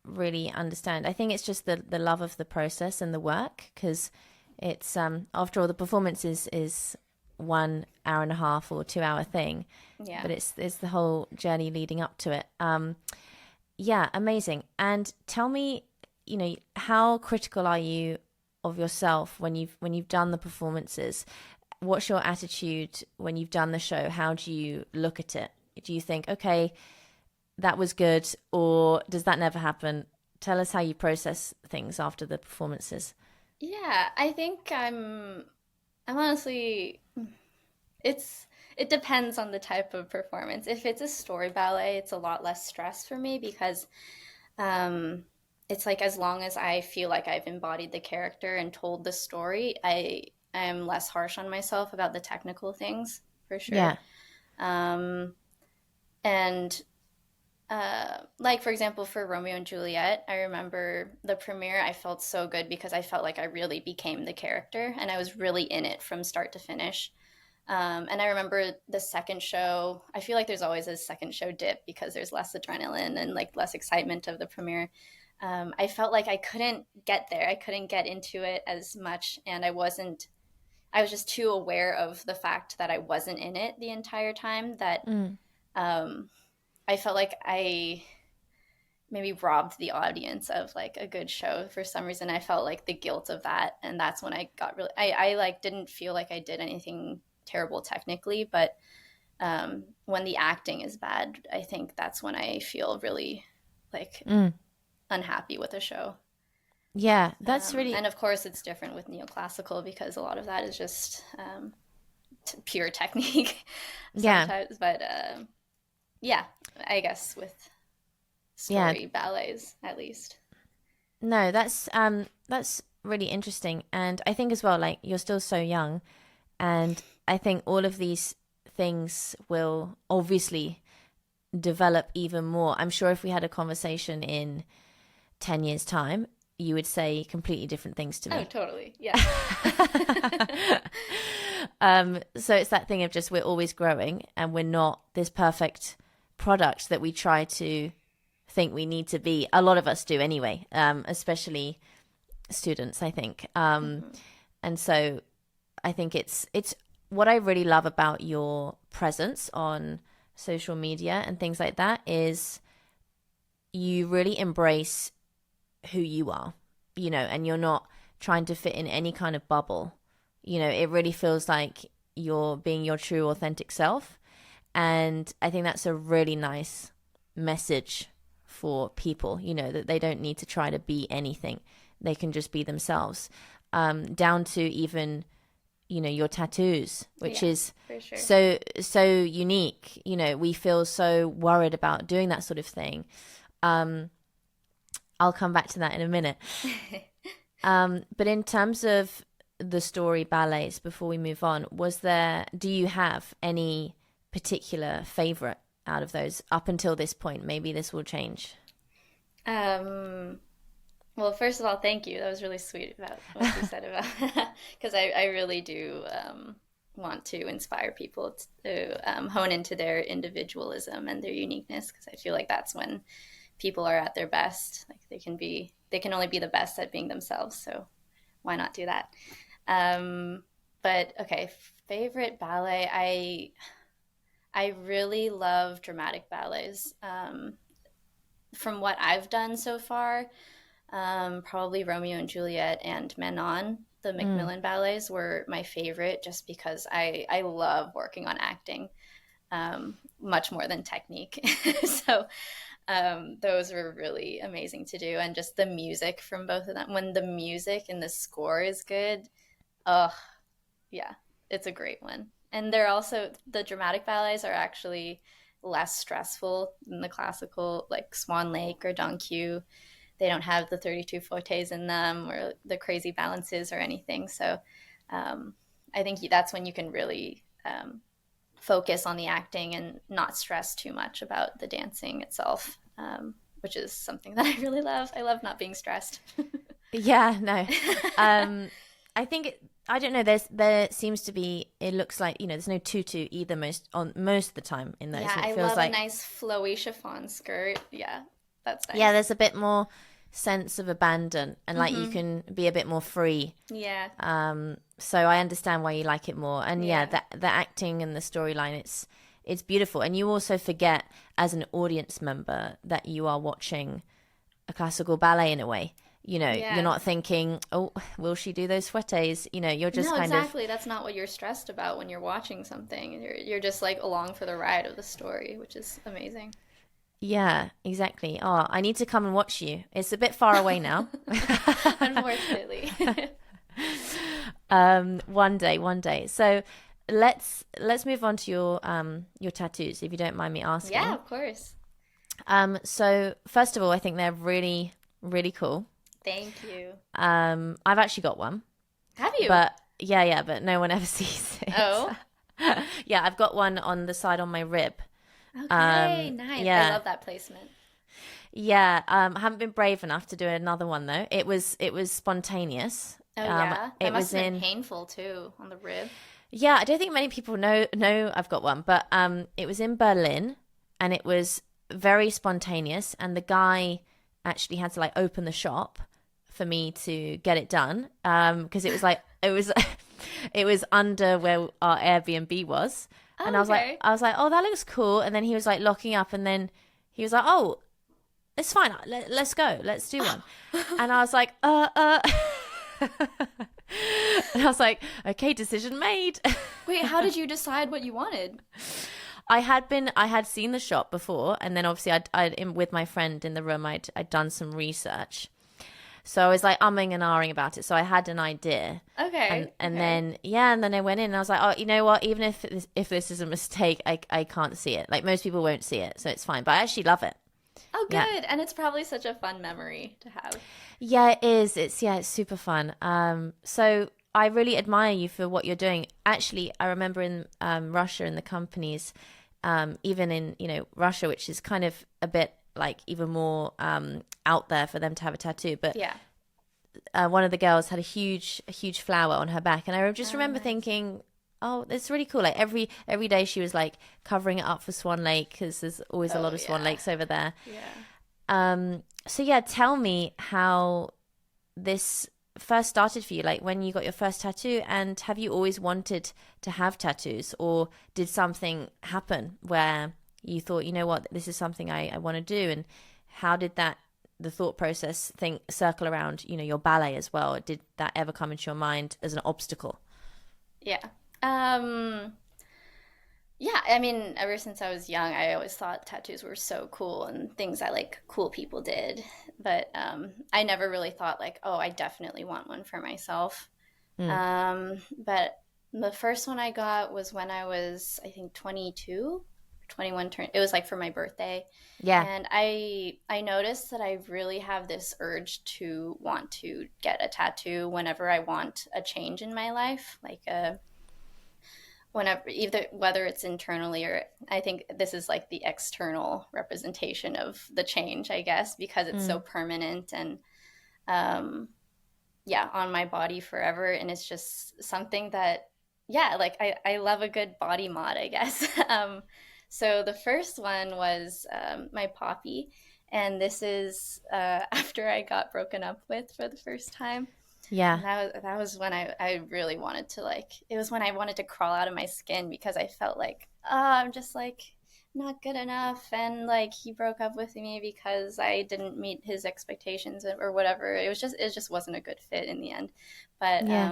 really understand. I think it's just the love of the process and the work, because it's after all, the performance is 1 hour and a half or 2 hour thing, Yeah. but it's the whole journey leading up to it. Yeah, amazing. And tell me, how critical are you of yourself when you've done the performances? What's your attitude when you've done the show? How do you look at it? Do you think, okay, that was good, or does that never happen? Tell us how you process things after the performances. Yeah, I think I'm honestly it's it depends on the type of performance. If it's a story ballet, it's a lot less stress for me because um it's like as long as I feel like I've embodied the character and told the story, I am less harsh on myself about the technical things for sure. Yeah, Um and like for example for Romeo and Juliet, I remember the premiere. I felt so good because I felt like I really became the character and I was really in it from start to finish. And I remember the second show. I feel like there's always a second show dip because there's less adrenaline and like less excitement of the premiere. I felt like I couldn't get there. I couldn't get into it as much, and I wasn't. I was just too aware of the fact that I wasn't in it the entire time that mm, um, I felt like I maybe robbed the audience of like a good show for some reason. I felt like the guilt of that, and that's when I got really. I like didn't feel like I did anything terrible technically, but when the acting is bad, I think that's when I feel really like mm. unhappy with the show. Yeah, that's really, And of course, it's different with neoclassical because a lot of that is just pure technique yeah, sometimes. But yeah, I guess with yeah. story ballets at least. No, that's really interesting, and I think as well, like you're still so young, and I think all of these things will obviously develop even more. I'm sure if we had a conversation in 10 years' time, you would say completely different things to Oh, me. totally. Yeah. So it's that thing of just we're always growing and we're not this perfect product that we try to think we need to be. A lot of us do anyway, especially students, I think. Mm-hmm. And so I think it's what I really love about your presence on social media and things like that is you really embrace who you are, and you're not trying to fit in any kind of bubble. It really feels like you're being your true, authentic self. And I think that's a really nice message for people, that they don't need to try to be anything. They can just be themselves. Down to even, your tattoos, which Yeah, is for sure. so unique. We feel so worried about doing that sort of thing. I'll come back to that in a minute. But in terms of the story ballets, before we move on, do you have any particular favorite out of those up until this point? Maybe this will change. Um, well, first of all, thank you. That was really sweet about what you said about because I really do want to inspire people to hone into their individualism and their uniqueness because I feel like that's when people are at their best. Like they can only be the best at being themselves. So why not do that? Um, but okay, favorite ballet. I really love dramatic ballets. from what I've done so far, probably Romeo and Juliet and Manon, the Macmillan ballets, were my favorite just because I love working on acting much more than technique. So those were really amazing to do. And just the music from both of them, when the music and the score is good, oh, yeah, it's a great one. And they're also, the dramatic ballets are actually less stressful than the classical, like Swan Lake or Don Q. They don't have the 32 fortes in them or the crazy balances or anything. So I think that's when you can really focus on the acting and not stress too much about the dancing itself, which is something that I really love. I love not being stressed. Yeah, no. I think I don't know. There seems to be. It looks like there's no tutu either most of the time in those. Yeah, and it I feels love like, a nice flowy chiffon skirt. Yeah, that's nice. yeah, there's a bit more sense of abandon and like you Mm-hmm. can be a bit more free. Yeah, So I understand why you like it more. And yeah, yeah, the acting and the storyline, it's beautiful. And you also forget as an audience member that you are watching a classical ballet in a way. You're yeah. not thinking, oh, will she do those fouettes? You're just No, kind of, exactly. That's not what you're stressed about when you're watching something. You're just like along for the ride of the story, which is amazing. yeah, exactly. Oh, I need to come and watch you. It's a bit far away now. Unfortunately. One day, one day. So let's move on to your tattoos, if you don't mind me asking. Yeah, of course. So first of all, I think they're really, really cool. Thank you. I've actually got one, Have you? but yeah, but no one ever sees it. Oh, Yeah, I've got one on the side on my rib. okay, nice. I Yeah, love that placement. yeah. I haven't been brave enough to do another one though. It was spontaneous. Oh yeah, that It must was have been in. painful too on the rib. Yeah, I don't think many people know I've got one, but it was in Berlin, and it was very spontaneous, and the guy actually had to like open the shop for me to get it done, because it was under where our Airbnb was, and Oh, okay. I was like, oh, that looks cool, and then he was like locking up, and then he was like, oh, it's fine, let's go, let's do one, and I was like, and I was like, okay, decision made. Wait, how did you decide what you wanted? I had seen the shop before, and then obviously with my friend in the room, I'd done some research. So I was like umming and ahhing about it. So I had an idea. Okay. And Okay. then, yeah, and then I went in and I was like, oh, you know what? Even if this is a mistake, I can't see it. Like most people won't see it. So it's fine. But I actually love it. Oh, Yeah. good. And it's probably such a fun memory to have. Yeah, it is. It's super fun. So I really admire you for what you're doing. Actually, I remember in Russia in the companies, even in Russia, which is kind of a bit like even more out there for them to have a tattoo. But Yeah. one of the girls had a huge flower on her back, and I just Oh, remember nice. thinking, oh, that's really cool. Like every day she was like covering it up for Swan Lake because there's always a Oh, lot of Swan yeah. Lakes over there. Yeah. So yeah, tell me how this first started for you, like when you got your first tattoo, and have you always wanted to have tattoos, or did something happen where you thought, you know what, this is something I want to do, and how did the thought process circle around, your ballet as well? Did that ever come into your mind as an obstacle? Yeah. Um, yeah, I mean, ever since I was young, I always thought tattoos were so cool and things that like cool people did. But I never really thought like, oh, I definitely want one for myself. Mm. But the first one I got was when I was, I think, 22, 21 turn. It was like for my birthday. Yeah. And I noticed that I really have this urge to want to get a tattoo whenever I want a change in my life, like whenever, either whether it's internally, or I think this is like the external representation of the change, I guess, because it's so Mm. permanent and um yeah, on my body forever. And it's just something that, yeah, like I love a good body mod, I guess. So the first one was my poppy. And this is after I got broken up with for the first time. Yeah. And that was when I really wanted to, like, it was when I wanted to crawl out of my skin because I felt like, oh, I'm just like not good enough, and like he broke up with me because I didn't meet his expectations or whatever. It just wasn't a good fit in the end. But Yeah.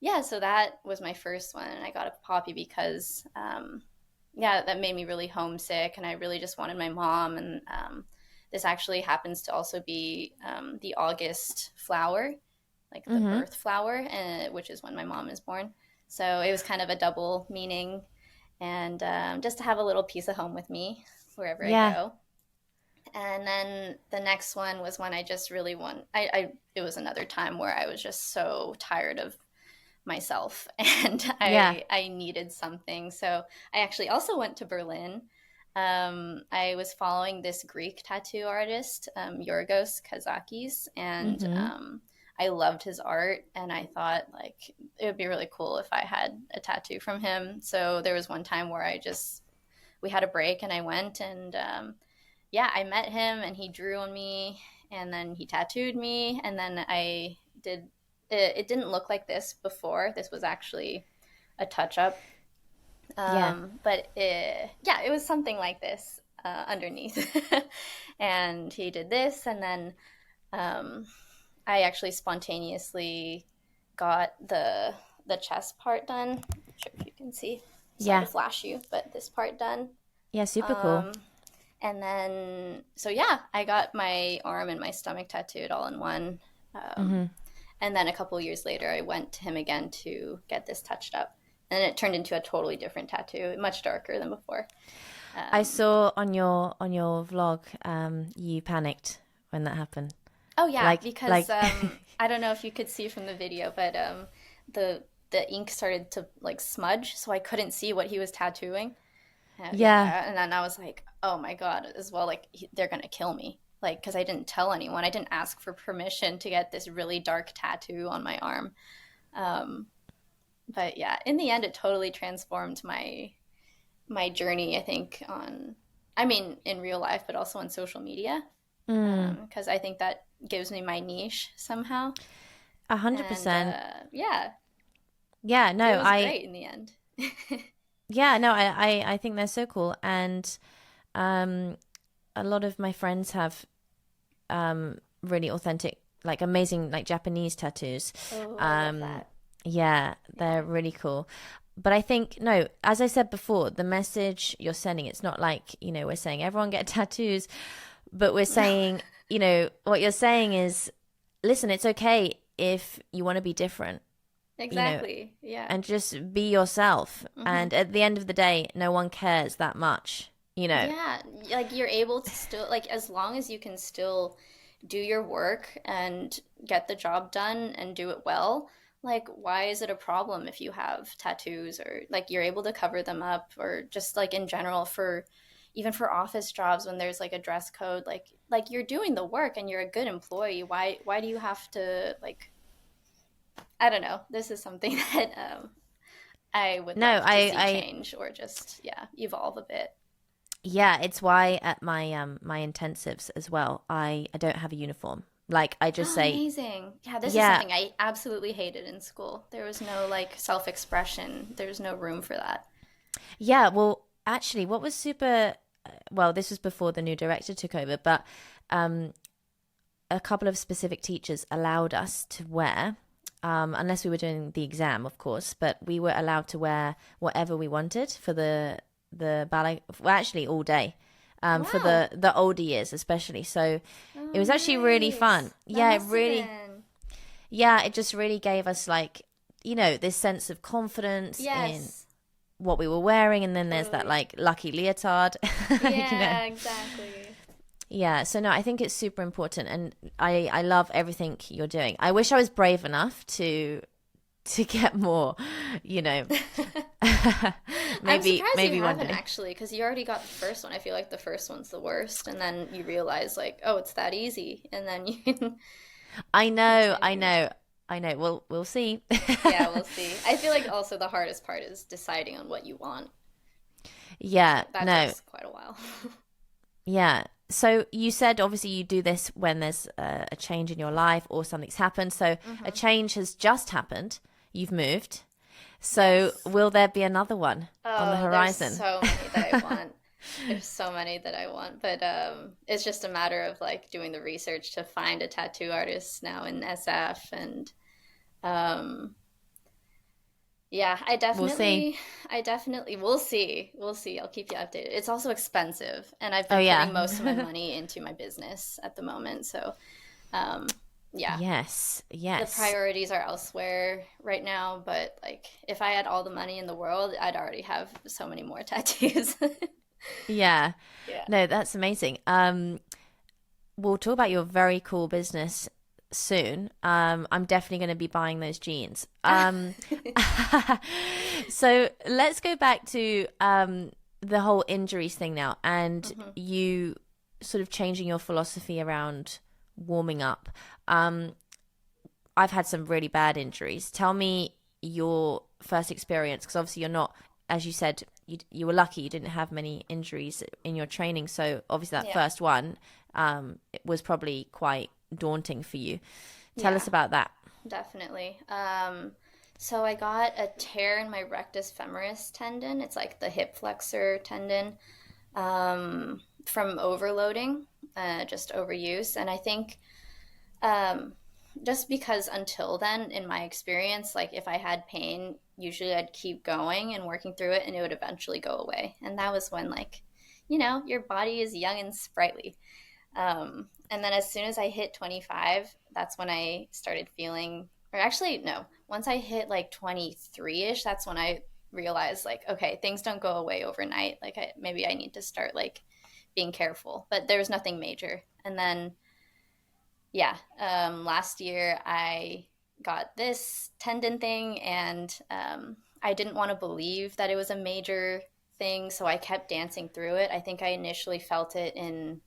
yeah, so that was my first one, and I got a poppy because yeah, that made me really homesick, and I really just wanted my mom. And this actually happens to also be the August flower, like the Mm-hmm. birth flower, which is when my mom is born. So it was kind of a double meaning, and just to have a little piece of home with me wherever I Yeah. go. And then the next one was when I just really want. I it was another time where I was just so tired of myself and Yeah. I needed something. So I actually also went to Berlin. I was following this Greek tattoo artist, Yorgos Kazakis, and Mm-hmm. I loved his art, and I thought like it would be really cool if I had a tattoo from him. So there was one time where we had a break, and I went, and yeah, I met him, and he drew on me, and then he tattooed me, and then I did. It didn't look like this before. This was actually a touch up, Yeah. but yeah, it was something like this underneath. And he did this, and then um, I actually spontaneously got the chest part done. I'm not sure if you can see. Sorry to Yeah. flash you, but this part done. Yeah. Super cool. Um, and then, so yeah, I got my arm and my stomach tattooed all in one. Mm-hmm. And then a couple of years later, I went to him again to get this touched up. And it turned into a totally different tattoo, much darker than before. I Um, saw on your vlog, you panicked when that happened. oh yeah, Like, because I don't know if you could see from the video, but the the ink started to like smudge, so I couldn't see what he was tattooing. yeah. Yeah, and then I was like, oh my God, as well, like they're gonna kill me. Like, because I didn't tell anyone. I didn't ask for permission to get this really dark tattoo on my arm. Um, but yeah, in the end, it totally transformed my journey. I think I mean, in real life, but also on social media, Mm, because I think that gives me my niche somehow. And 100%. yeah, Yeah, it no, was great in the end. yeah, no, I think they're so cool. And um, a lot of my friends have really authentic, like amazing, like Japanese tattoos. Oh, I love Um, that. yeah, Yeah. they're really cool. But I think, no, as I said before, the message you're sending, it's not like, we're saying everyone get tattoos, but we're saying, what you're saying is, listen, it's okay if you want to be different, you know, Exactly. Yeah. and just be yourself. Hmm. And at the end of the day, no one cares that much. Yeah, like you're able to still, like, as long as you can still do your work and get the job done and do it well, like, why is it a problem if you have tattoos, or like you're able to cover them up, or just like in general for even for office jobs when there's like a dress code, like you're doing the work and you're a good employee. Why do you have to like, I don't know. This is something that I would No, love to see change or just, yeah, evolve a bit. yeah, it's why at my intensives as well, I don't have a uniform. Like I just Oh, say, amazing. Yeah, this is yeah, something I absolutely hated in school. There was no like self-expression. There was no room for that. yeah. Well, actually, what was super, well, this was before the new director took over, but um, a couple of specific teachers allowed us to wear, unless we were doing the exam, of course, but we were allowed to wear whatever we wanted for the ballet. Well, actually, all day. For Wow. the older years, especially. So it Oh, was actually really fun. nice. That Yeah, it must have really, been. yeah, it just really gave us like, this sense of confidence in Yes, what we were wearing, and then there's that totally. like lucky leotard, you know. Yeah, exactly. Yeah, so no, I think it's super important, and I love everything you're doing. I wish I was brave enough to get more, you know. I'm maybe surprised you maybe one haven't day. actually, because you already got the first one. I feel like the first one's the worst, and then you realize like, oh, it's that easy, and then you can I know, I continue. know, I know. We'll see. Yeah, we'll see. I feel like also the hardest part is deciding on what you want. Yeah, That no, takes quite a while. yeah. So you said obviously you do this when there's a change in your life or something's happened. So a Hmm. change has just happened. You've moved. So Yes. will there be another one on the Oh, there's horizon? so many that I want. There's so many that I want, but it's just a matter of like doing the research to find a tattoo artist now in SF, and um, yeah, We'll see. I definitely, we'll see. I'll keep you updated. It's also expensive, and I've Oh been yeah. putting most of my money into my business at the moment, so um, yeah, Yes, the yes. priorities are elsewhere right now. But like, if I had all the money in the world, I'd already have so many more tattoos. Yeah. Yeah. No, that's amazing. We'll talk about your very cool business soon. I'm definitely going to be buying those jeans. So let's go back to the whole injuries thing now, and hmm you sort of changing your philosophy around warming up. Um, I've had some really bad injuries. Tell me your first experience, because obviously you're not, as you said, you were lucky you didn't have many injuries in your training. So obviously that Yeah. first one, it was probably quite daunting for you. Tell Yeah. us about that. Definitely. So I got a tear in my rectus femoris tendon. It's like the hip flexor tendon, from overloading, just overuse. And I think um, just because until then, in my experience, like if I had pain, usually I'd keep going and working through it, and it would eventually go away. And that was when, like, your body is young and sprightly. And then as soon as I hit 25, that's when I started feeling, or actually, no, once I hit like 23-ish, that's when I realized, like, okay, things don't go away overnight. Like, maybe I need to start like being careful, but there was nothing major. And then, yeah, last year I got this tendon thing, and I didn't want to believe that it was a major thing, so I kept dancing through it. I think I initially felt it in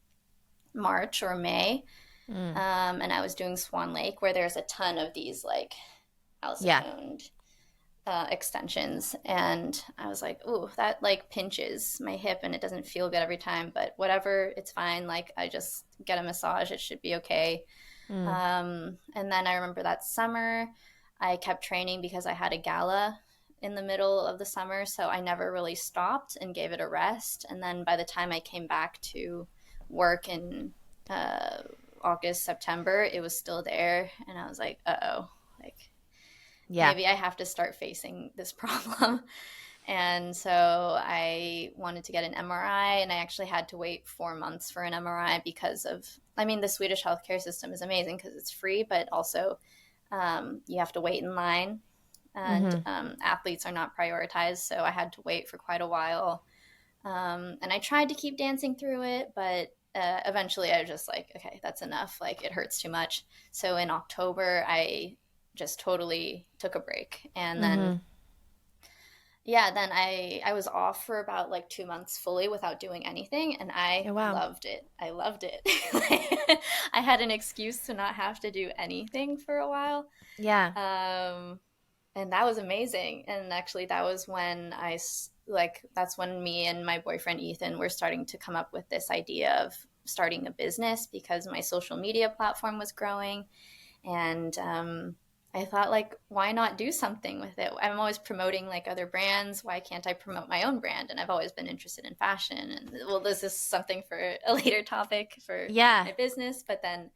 March or May, Mm. and I was doing Swan Lake, where there's a ton of these like Yeah. alcitoned extensions, and I was like, "Ooh, that like pinches my hip, and it doesn't feel good every time." But whatever, it's fine. Like, I just get a massage; it should be okay. Mm. And then I remember that summer, I kept training because I had a gala in the middle of the summer, so I never really stopped and gave it a rest. And then by the time I came back to work in uh, August, September, it was still there, and I was like, "Uh oh, like Yeah. maybe I have to start facing this problem." And so I wanted to get an MRI, and I actually had to wait 4 months for an MRI because of, I mean, the Swedish healthcare system is amazing because it's free, but also you have to wait in line, and Mm-hmm. athletes are not prioritized. So I had to wait for quite a while. And I tried to keep dancing through it, but eventually I was just like, okay, that's enough. Like, it hurts too much. So in October, I just totally took a break. And then, Mm-hmm. yeah, then I was off for about like 2 months fully without doing anything, and I Oh wow. loved it. I loved it. I had an excuse to not have to do anything for a while. Yeah. Um, and that was amazing. And actually, that was when like, that's when me and my boyfriend Ethan were starting to come up with this idea of starting a business, because my social media platform was growing. And I thought, like, why not do something with it? I'm always promoting like other brands. Why can't I promote my own brand? And I've always been interested in fashion. And well, this is something for a later topic for Yeah. my business. But then,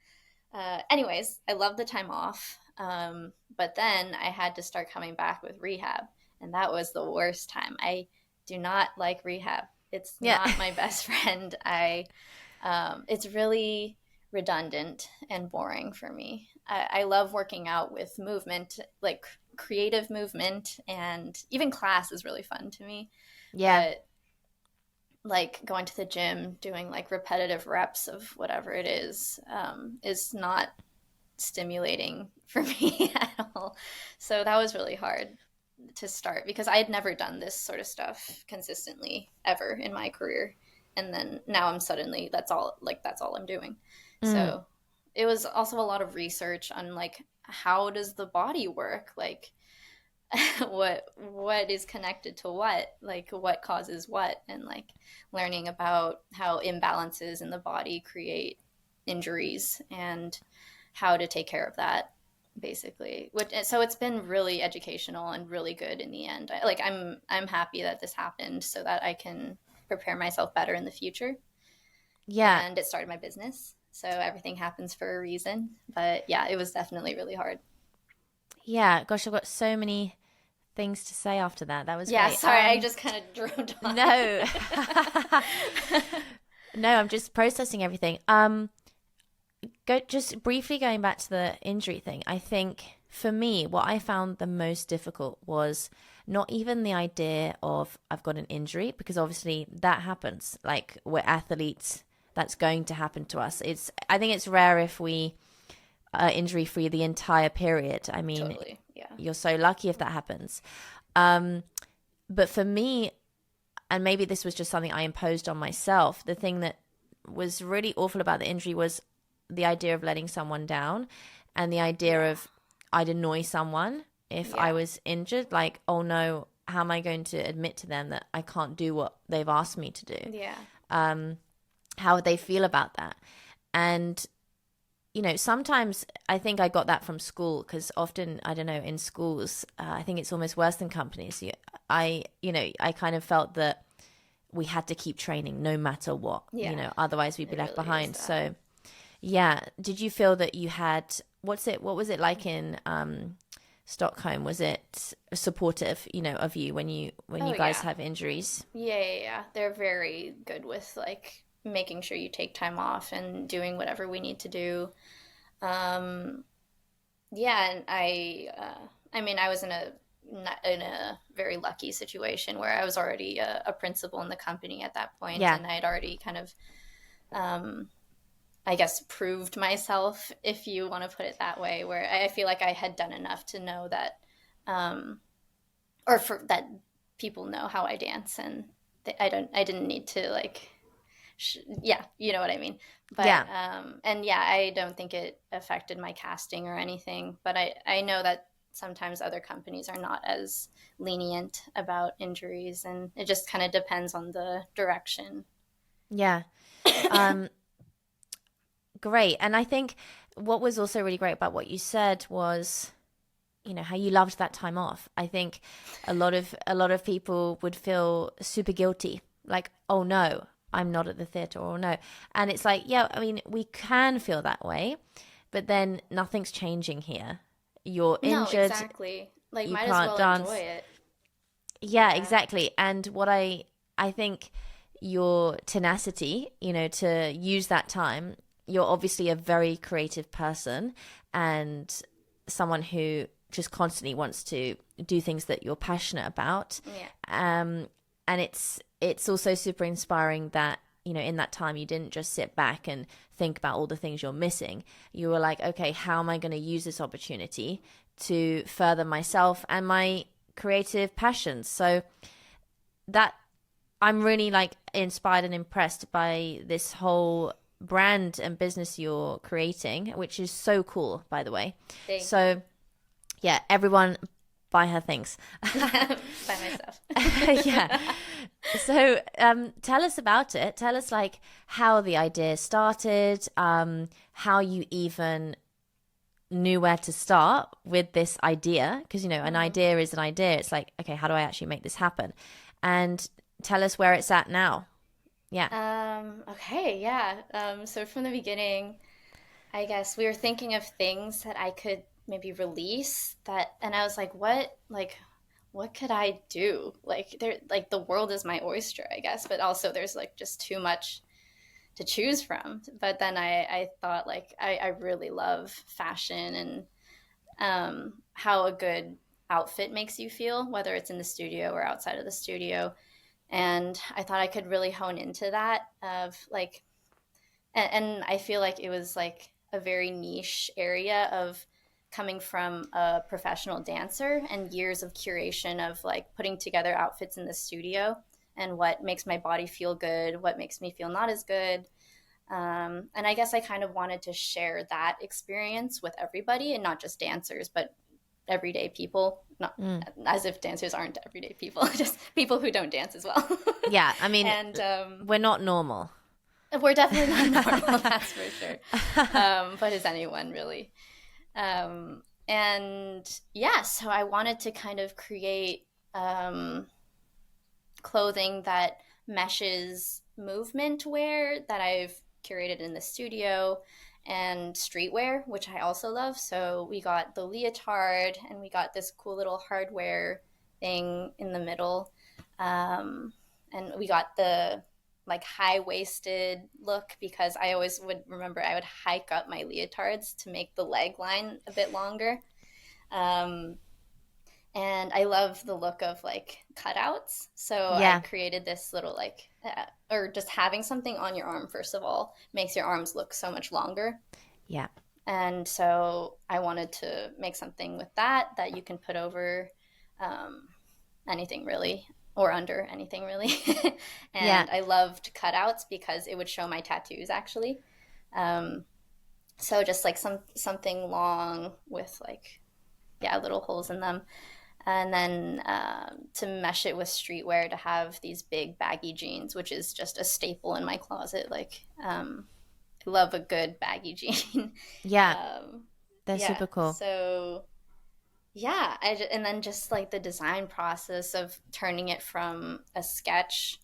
anyways, I love the time off. But then I had to start coming back with rehab, and that was the worst time. I do not like rehab. It's Yeah. not my best friend. It's really redundant and boring for me. I love working out with movement, like creative movement, and even class is really fun to me. Yeah. But like going to the gym, doing like repetitive reps of whatever it is not stimulating for me at all. So that was really hard to start because I had never done this sort of stuff consistently ever in my career. And then now I'm suddenly, that's all I'm doing. Mm. So it was also a lot of research on like, how does the body work? Like, what is connected to what, like what causes what, and like learning about how imbalances in the body create injuries and how to take care of that, basically. So it's been really educational and really good in the end. I'm happy that this happened so that I can prepare myself better in the future. Yeah. And it started my business. So everything happens for a reason. But yeah, it was definitely really hard. Yeah. Gosh, I've got so many things to say after that. That was Yeah, great. sorry, I just kind of droned on. No. No, I'm just processing everything. Just briefly going back to the injury thing. I think for me, what I found the most difficult was not even the idea of I've got an injury, because obviously that happens. Like, we're athletes, that's going to happen to us. I think it's rare if we are injury free the entire period. I mean, Totally, yeah. You're so lucky if that happens. But for me, and maybe this was just something I imposed on myself, the thing that was really awful about the injury was the idea of letting someone down, and the idea of I'd annoy someone if I was injured. Like, oh no, how am I going to admit to them that I can't do what they've asked me to do? Yeah. How would they feel about that? And sometimes I think I got that from school, because often, I don't know, in schools, I think it's almost worse than companies. I kind of felt that we had to keep training no matter what, otherwise we'd be left behind. So, yeah. Did you feel that you had, what was it like in Stockholm? Was it supportive, of you when you guys have injuries? Yeah. They're very good with like making sure you take time off and doing whatever we need to do. And I mean, I was in a very lucky situation where I was already a principal in the company at that point, and I had already kind of, I guess, proved myself, if you want to put it that way, where I feel like I had done enough to know that, or for that people know how I dance, and I didn't need to like, you know what I mean. But I don't think it affected my casting or anything. But I know that sometimes other companies are not as lenient about injuries, and it just kind of depends on the direction. Yeah. Great. And I think what was also really great about what you said was, how you loved that time off. I think a lot of people would feel super guilty, like, oh no, I'm not at the theatre, or no. And it's like, yeah, I mean, we can feel that way, but then nothing's changing here. You're injured. No, exactly. Like, you might can't as well dance. enjoy it. Yeah, exactly. And what I think your tenacity, to use that time, you're obviously a very creative person and someone who just constantly wants to do things that you're passionate about. Yeah. And it's also super inspiring that, in that time you didn't just sit back and think about all the things you're missing. You were like, okay, how am I going to use this opportunity to further myself and my creative passions? So that I'm really like inspired and impressed by this whole brand and business you're creating, which is so cool, by the way. Thank you. Yeah, everyone buy her things. By myself. Yeah. So tell us about it. Tell us like how the idea started, how you even knew where to start with this idea. Because, an idea is an idea. It's like, okay, how do I actually make this happen? And tell us where it's at now. Yeah. Okay, yeah. So from the beginning, I guess we were thinking of things that I could maybe release that, and I was like, what could I do? Like the world is my oyster, I guess, but also there's like just too much to choose from. But then I thought like I really love fashion and how a good outfit makes you feel, whether it's in the studio or outside of the studio. And I thought I could really hone into that of like, and I feel like it was like a very niche area of coming from a professional dancer and years of curation of like putting together outfits in the studio and what makes my body feel good, what makes me feel not as good. And I guess I kind of wanted to share that experience with everybody, and not just dancers, but everyday people. Not as if dancers aren't everyday people, just people who don't dance as well. Yeah, I mean, and we're not normal. We're definitely not normal, that's for sure. But is anyone really? And yeah, so I wanted to kind of create clothing that meshes movement wear that I've curated in the studio, and streetwear, which I also love. So we got the leotard, and we got this cool little hardware thing in the middle. And we got the like high waisted look, because I always would remember I would hike up my leotards to make the leg line a bit longer. Um, and I love the look of like cutouts. So I Yeah. created this little like, or just having something on your arm, first of all, makes your arms look so much longer. Yeah. And so I wanted to make something with that you can put over um, anything really, or under anything really. Yeah. And I loved cutouts because it would show my tattoos actually. Um, so just like something long with like, yeah, little holes in them. And then to mesh it with streetwear, to have these big baggy jeans, which is just a staple in my closet. Like, I love a good baggy jean. Yeah. um, They're yeah. super cool. So yeah, and then just like the design process of turning it from a sketch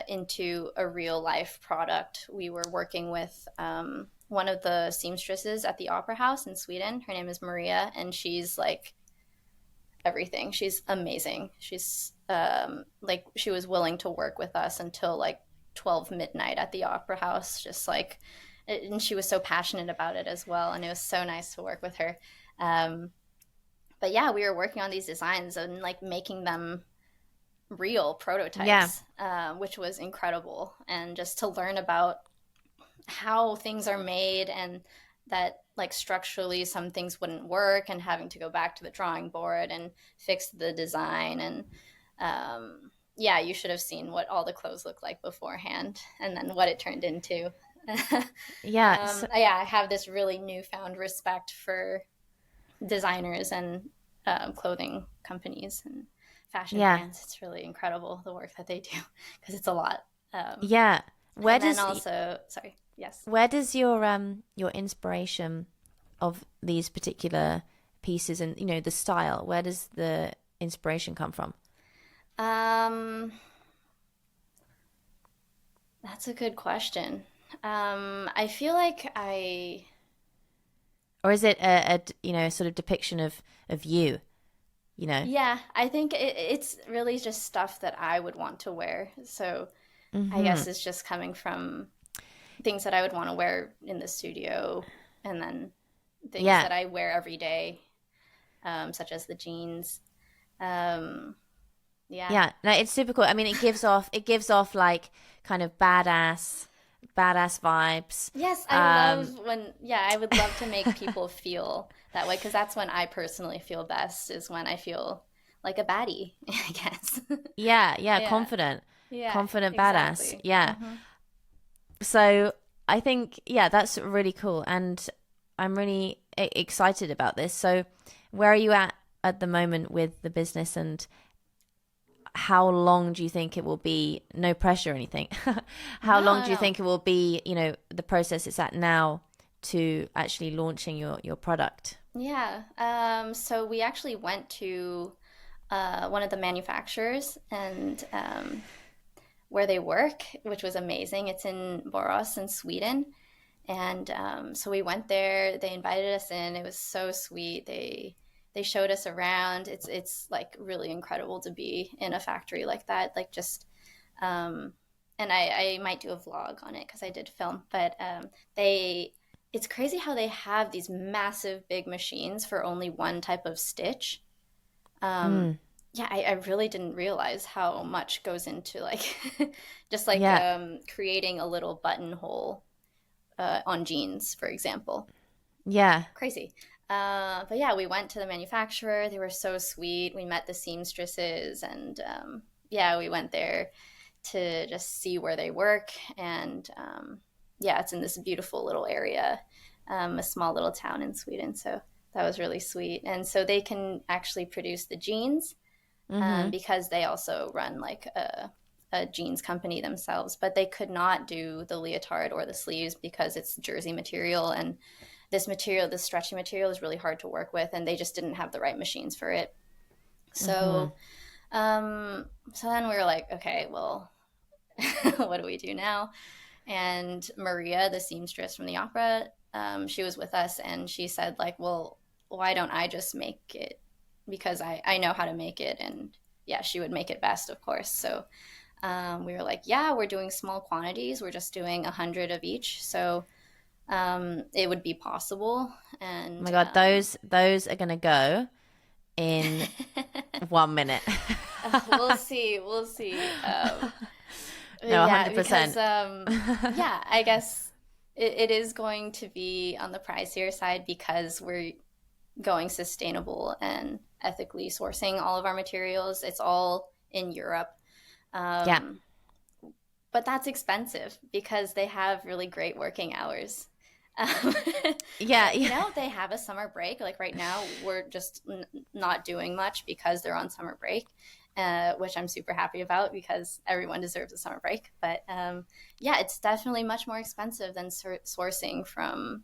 into a real life product. We were working with one of the seamstresses at the Opera House in Sweden. Her name is Maria, and she's like everything. She's amazing. She's like, she was willing to work with us until like 12 midnight at the Opera House, just like, and she was so passionate about it as well, and it was so nice to work with her. um, but yeah, we were working on these designs and like making them real Yeah. prototypes, which was incredible. And just to learn about how things are made, and that like structurally some things wouldn't work, and having to go back to the drawing board and fix the design. And yeah, you should have seen what all the clothes looked like beforehand, and then what it turned into. Yeah. So, Yeah, I have this really newfound respect for designers and clothing companies and fashion yeah. brands. It's really incredible the work that they do, because it's a lot. Um, Yeah. Where and then does also, sorry, yes. where does your inspiration of these particular pieces and the style, where does the inspiration come from? Um, that's a good question. I feel like Or is it a sort of depiction of you, yeah, I think it's really just stuff that I would want to wear. So I Mm-hmm. guess it's just coming from things that I would want to wear in the studio, and then things Yeah. that I wear every day, such as the jeans. Um, yeah. Yeah, no, it's super cool. I mean, it gives off like kind of badass vibes. Yes, I Um, love when, yeah, I would love to make people feel that way, because that's when I personally feel best, is when I feel like a baddie, I guess. yeah, yeah, Yeah. confident, Yeah, confident badass. exactly. Yeah. Hmm. So I think, yeah, that's really cool, and I'm really excited about this. So, where are you at the moment with the business, and how long do you think it will be? No pressure or anything. How No, long no, do you no. think it will be? The process it's at now to actually launching your product. Yeah. So we actually went to one of the manufacturers, and where they work, which was amazing. It's in Borås in Sweden. And so we went there. They invited us in. It was so sweet. They showed us around. It's like really incredible to be in a factory like that. Like just and I might do a vlog on it because I did film. But they it's crazy how they have these massive big machines for only one type of stitch. Um, Mm, yeah, I really didn't realize how much goes into like just like yeah, creating a little buttonhole on jeans, for example. yeah, Crazy. But yeah, we went to the manufacturer. They were so sweet. We met the seamstresses, and yeah, we went there to just see where they work. And yeah, it's in this beautiful little area, a small little town in Sweden. So that was really sweet. And so they can actually produce the jeans, mm-hmm, because they also run like a jeans company themselves, but they could not do the leotard or the sleeves because it's jersey material, and this material, this stretchy material, is really hard to work with, and they just didn't have the right machines for it. mm-hmm. So, so then we were like, okay, well, what do we do now? And Maria, the seamstress from the opera, she was with us, and she said, like, well, why don't I just make it, because I know how to make it. And yeah, she would make it best, of course. So we were like, yeah, we're doing small quantities. We're just doing 100 of each. So it would be possible. And Oh my God, those are going to go in 1 minute. we'll see. We'll see. No, yeah, 100%. because yeah, I guess it is going to be on the pricier side because we're going sustainable and ethically sourcing all of our materials. It's all in Europe. Yeah. But that's expensive because they have really great working hours. Um, Yeah. you know, they have a summer break. Like right now, we're just not doing much because they're on summer break, which I'm super happy about because everyone deserves a summer break. But yeah, it's definitely much more expensive than sourcing from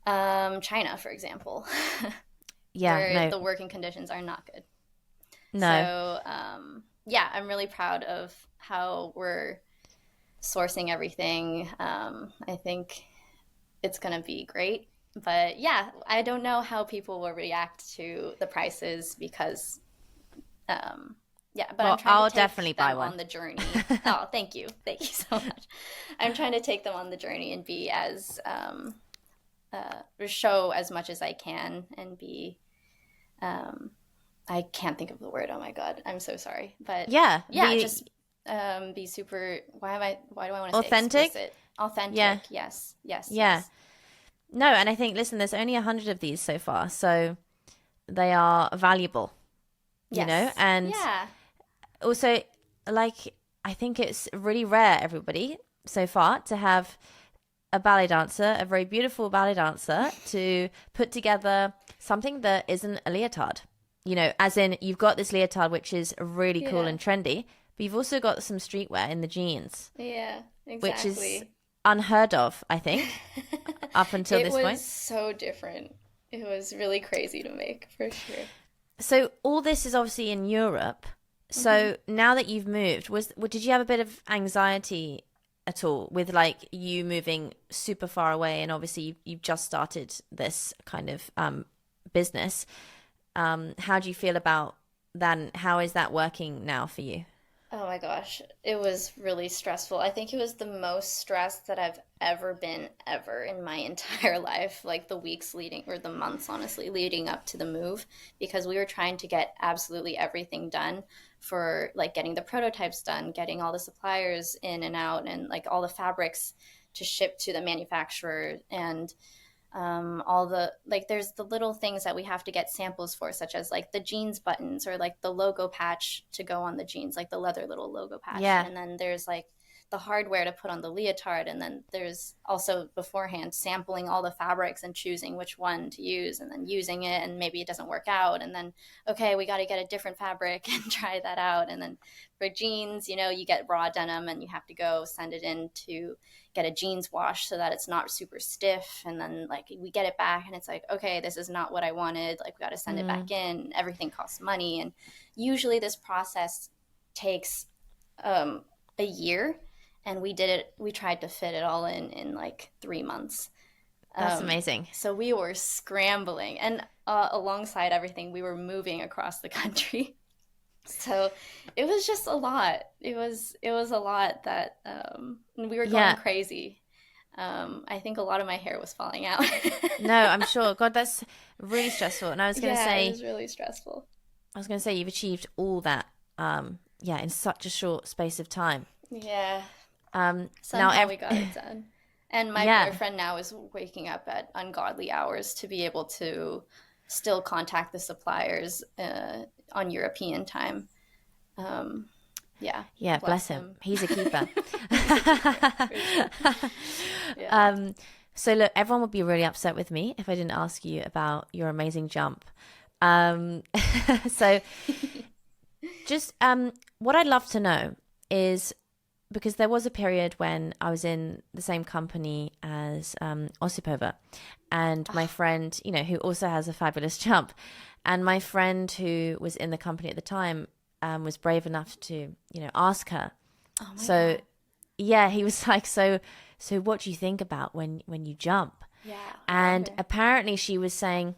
China, for example, Yeah. where No. the working conditions are not good. No. So yeah, I'm really proud of how we're sourcing everything. I think it's going to be great. But yeah, I don't know how people will react to the prices because, yeah, but Well, I'm trying I'll to take definitely buy them one. on the journey. Oh, thank you. Thank you so much. I'm trying to take them on the journey and be as, show as much as I can and be, I can't think of the word. Oh my God. I'm so sorry. But Yeah. yeah, just be super, why do I want to say Authentic? explicit? Authentic. Yeah. Yes. Yes. Yeah. Yes. No, and I think, listen, there's only 100 of these so far, so they are valuable, you know? Yes. And Yeah. also, like, I think it's really rare, everybody, so far, to have a ballet dancer, a very beautiful ballet dancer, to put together something that isn't a leotard. You know, as in, you've got this leotard, which is really cool Yeah. and trendy, but you've also got some streetwear in the jeans, Yeah. which is Exactly. unheard of, I think, up until It this point. was so different. It was really crazy to make, for sure. So all this is obviously in Europe. So now that you've moved, did you have a bit of anxiety at all with like you moving super far away? And obviously you've just started this kind of business. How do you feel about that? And how is that working now for you? Oh my gosh, it was really stressful. I think it was the most stressed that I've ever been ever in my entire life, like the weeks leading, or the months, honestly, leading up to the move, because we were trying to get absolutely everything done for like getting the prototypes done, getting all the suppliers in and out, and like all the fabrics to ship to the manufacturer, and all the like there's the little things that we have to get samples for, such as like the jeans buttons or like the logo patch to go on the jeans, like the leather little logo patch. Yeah. And then there's like the hardware to put on the leotard, and then there's also beforehand sampling all the fabrics and choosing which one to use, and then using it, and maybe it doesn't work out, and then okay, we got to get a different fabric and try that out. And then for jeans, you know, you get raw denim and you have to go send it in to get a jeans wash so that it's not super stiff, and then like we get it back and it's like, okay, this is not what I wanted, like we got to send it back in. Everything costs money, and usually this process takes a year, and we tried to fit it all in like 3 months. That's amazing. So we were scrambling, and alongside everything, we were moving across the country. So it was just a lot. It was a lot that we were going crazy. I think a lot of my hair was falling out. No, I'm sure. God, that's really stressful. And I was going to say, it was really stressful. I was going to say, you've achieved all that, in such a short space of time. Yeah. Now we got it done. And my boyfriend now is waking up at ungodly hours to be able to still contact the suppliers on European time. Yeah, bless him. He's a keeper. Yeah. So look, everyone would be really upset with me if I didn't ask you about your amazing jump. So just what I'd love to know is, because there was a period when I was in the same company as Osipova, and my friend, you know, who also has a fabulous jump, and my friend who was in the company at the time was brave enough to, you know, ask her Oh my So God. yeah, he was like, so what do you think about when you jump? Yeah, I And wonder. apparently she was saying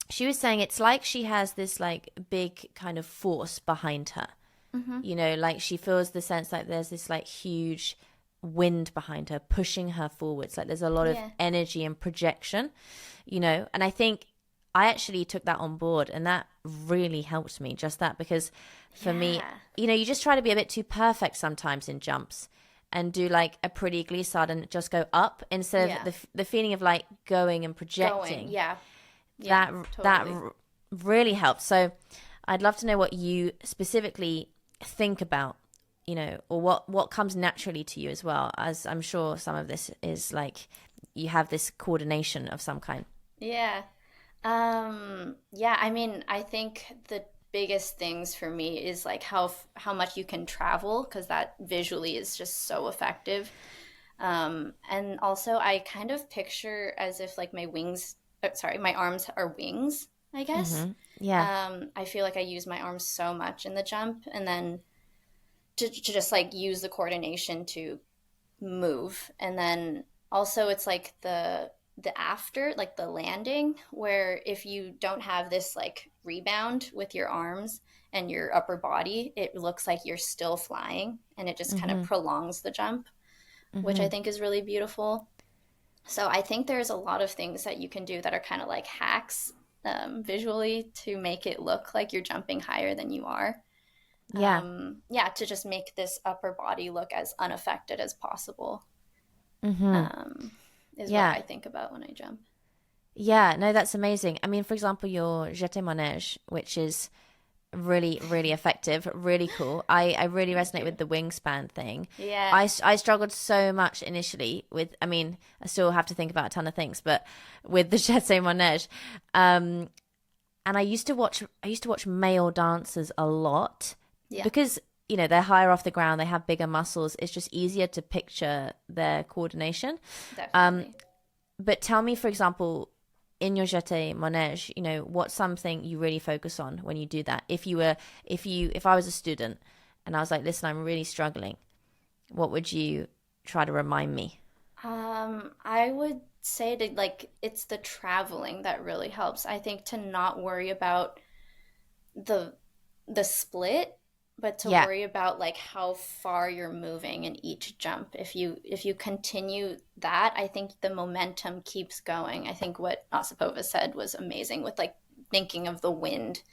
it's like she has this like big kind of force behind her. Mm-hmm. Like she feels the sense like there's this like huge wind behind her pushing her forwards. Like there's a lot of Yeah. energy and projection, and I think I actually took that on board, and that really helped me, just that, because for me, Yeah. you just try to be a bit too perfect sometimes in jumps and do like a pretty glissade and just go up instead of Yeah. the feeling of like going and Going. projecting. Yeah. Yeah. That Totally. really helps. So I'd love to know what you specifically think about, or what comes naturally to you as well, as I'm sure some of this is like you have this coordination of some kind. Yeah. Yeah, I mean, I think the biggest things for me is like how much you can travel because that visually is just so effective. And also I kind of picture as if like my wings, sorry, my arms are wings, I guess. Yeah. I feel like I use my arms so much in the jump, and then to just like use the coordination to move. And then also it's like the after, like the landing, where if you don't have this like rebound with your arms and your upper body, it looks like you're still flying, and it just kind of prolongs the jump, which I think is really beautiful. So I think there's a lot of things that you can do that are kind of like hacks, visually, to make it look like you're jumping higher than you are. Yeah. Yeah, to just make this upper body look as unaffected as possible, um, is what Yeah. I think about when I jump. Yeah. No, that's amazing. I mean, for example, your jeté manège, which is really, really effective, really cool. I really Thank resonate you. with the wingspan thing. Yeah. I struggled so much initially with, I mean, I still have to think about a ton of things, but with the jeté manège, and I used to watch male dancers a lot Yeah, because they're higher off the ground, they have bigger muscles. It's just easier to picture their coordination. definitely. But tell me, for example, in your jeté manège, what's something you really focus on when you do that? If I was a student and I was like, listen, I'm really struggling, what would you try to remind me? I would say to like it's the traveling that really helps. I think to not worry about the the split, but to Yeah. worry about like how far you're moving in each jump. If you continue that, I think the momentum keeps going. I think what Osipova said was amazing with like thinking of the wind,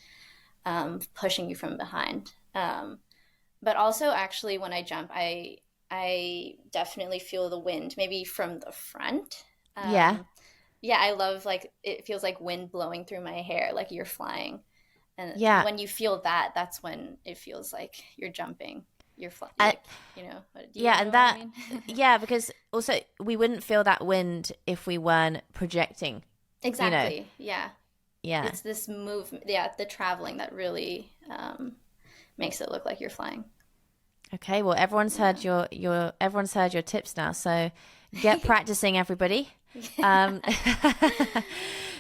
pushing you from behind. But also actually when I jump, I definitely feel the wind, maybe from the front. Yeah. Yeah, I love like it feels like wind blowing through my hair, like you're flying. And Yeah. when you feel that, that's when it feels like you're jumping. Uh, Like, do you yeah, know and what I that mean? yeah, because also we wouldn't feel that wind if we weren't projecting, you know. Exactly. Yeah. Yeah. It's this movement, yeah, the traveling that really, makes it look like you're flying. Okay, well everyone's heard Yeah. your tips now, so get practicing, everybody. Yeah. Um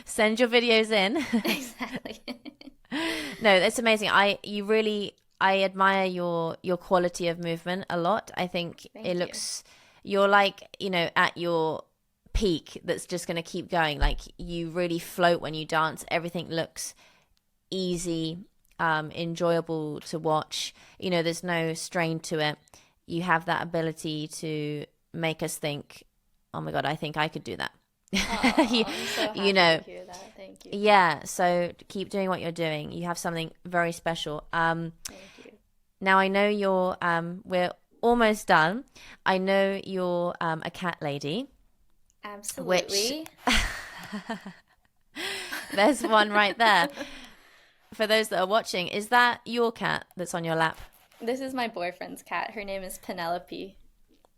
Send your videos in. Exactly. No, that's amazing. I admire your quality of movement a lot. I think it Thank you. looks you're like, at your peak that's just going to keep going. Like you really float when you dance. Everything looks easy, enjoyable to watch. There's no strain to it. You have that ability to make us think, "Oh my God, I think I could do that." you, Oh, I'm so you happy to know, hear that. Thank you. yeah, so keep doing what you're doing. You have something very special. Thank you. Now I know we're almost done. I know you're a cat lady, which Absolutely. there's one right there. For those that are watching, is that your cat that's on your lap? This is my boyfriend's cat. Her name is Penelope.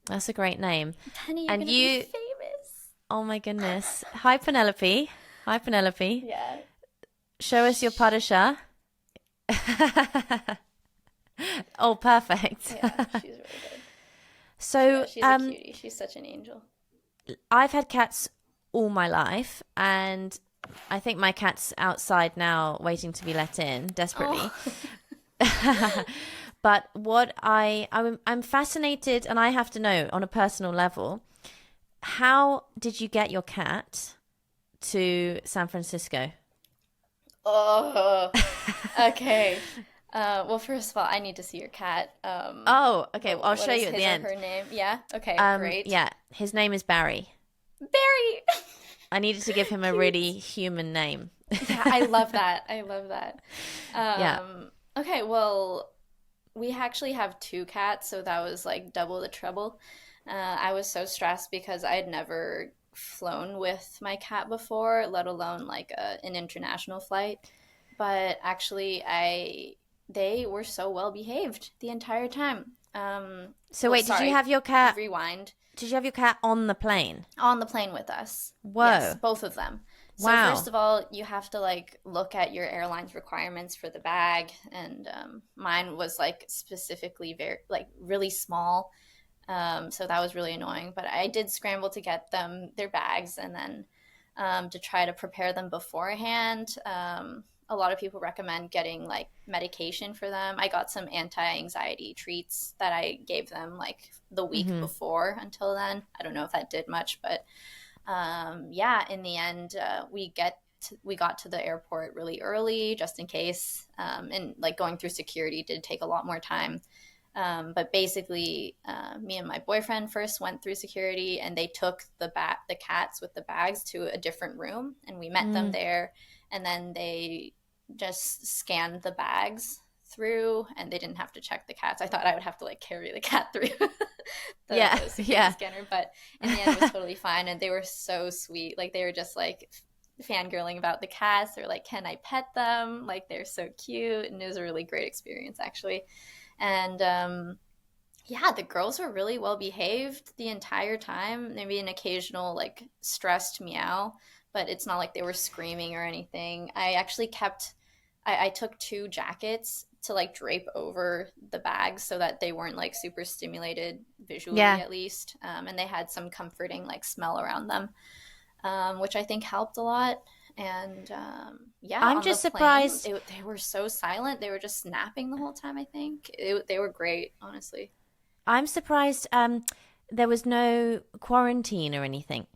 That's a great name. Penny, you're And gonna be you, famous. oh my goodness. Hi, Penelope. Hi, Penelope. Yeah. Show us your padisha. Oh, perfect. Yeah, she's really good. Yeah, So, she's a cutie. She's such an angel. I've had cats all my life, and I think my cat's outside now waiting to be let in desperately. Oh. But I'm fascinated, and I have to know on a personal level, how did you get your cat to San Francisco? Oh, okay. Well, first of all, I need to see your cat. Oh, okay. Well, I'll What show is you at the his or end. her name? Yeah. Okay. Great. Yeah, his name is Barry. Barry. I needed to give him a really Cute. human name. Yeah, I love that. I love that. Yeah. Okay. Well, we actually have two cats, so that was like double the trouble. I was so stressed because I had never flown with my cat before, let alone like an international flight. But actually, I they were so well behaved the entire time. So Well, wait, sorry, rewind. did you have your cat on the plane? On the plane with us. Yes, Whoa. both of them. So first Wow. of all, you have to like look at your airline's requirements for the bag, and mine was like specifically very like really small. So that was really annoying. But I did scramble to get them their bags, and then to try to prepare them beforehand. A lot of people recommend getting like medication for them. I got some anti-anxiety treats that I gave them like the week Hmm. before until then. I don't know if that did much, but yeah, in the end, we got to the airport really early just in case. And like going through security did take a lot more time. But basically, me and my boyfriend first went through security, and they took the cats with the bags to a different room, and we met them Mm. there. And then they just scanned the bags through, and they didn't have to check the cats. I thought I would have to like carry the cat through Yeah, the security yeah. scanner, but in the end, it was totally fine. And they were so sweet. Like they were just like fangirling about the cats. They're like, "Can I pet them?" Like they're so cute, and it was a really great experience actually. And yeah, the girls were really well behaved the entire time. Maybe an occasional like stressed meow, but it's not like they were screaming or anything. I took two jackets to like drape over the bags so that they weren't like super stimulated visually Yeah. at least. And they had some comforting like smell around them, which I think helped a lot. And yeah, I'm on the just plane, surprised. they were so silent. They were just snapping the whole time, I think. They were great, honestly. I'm surprised there was no quarantine or anything.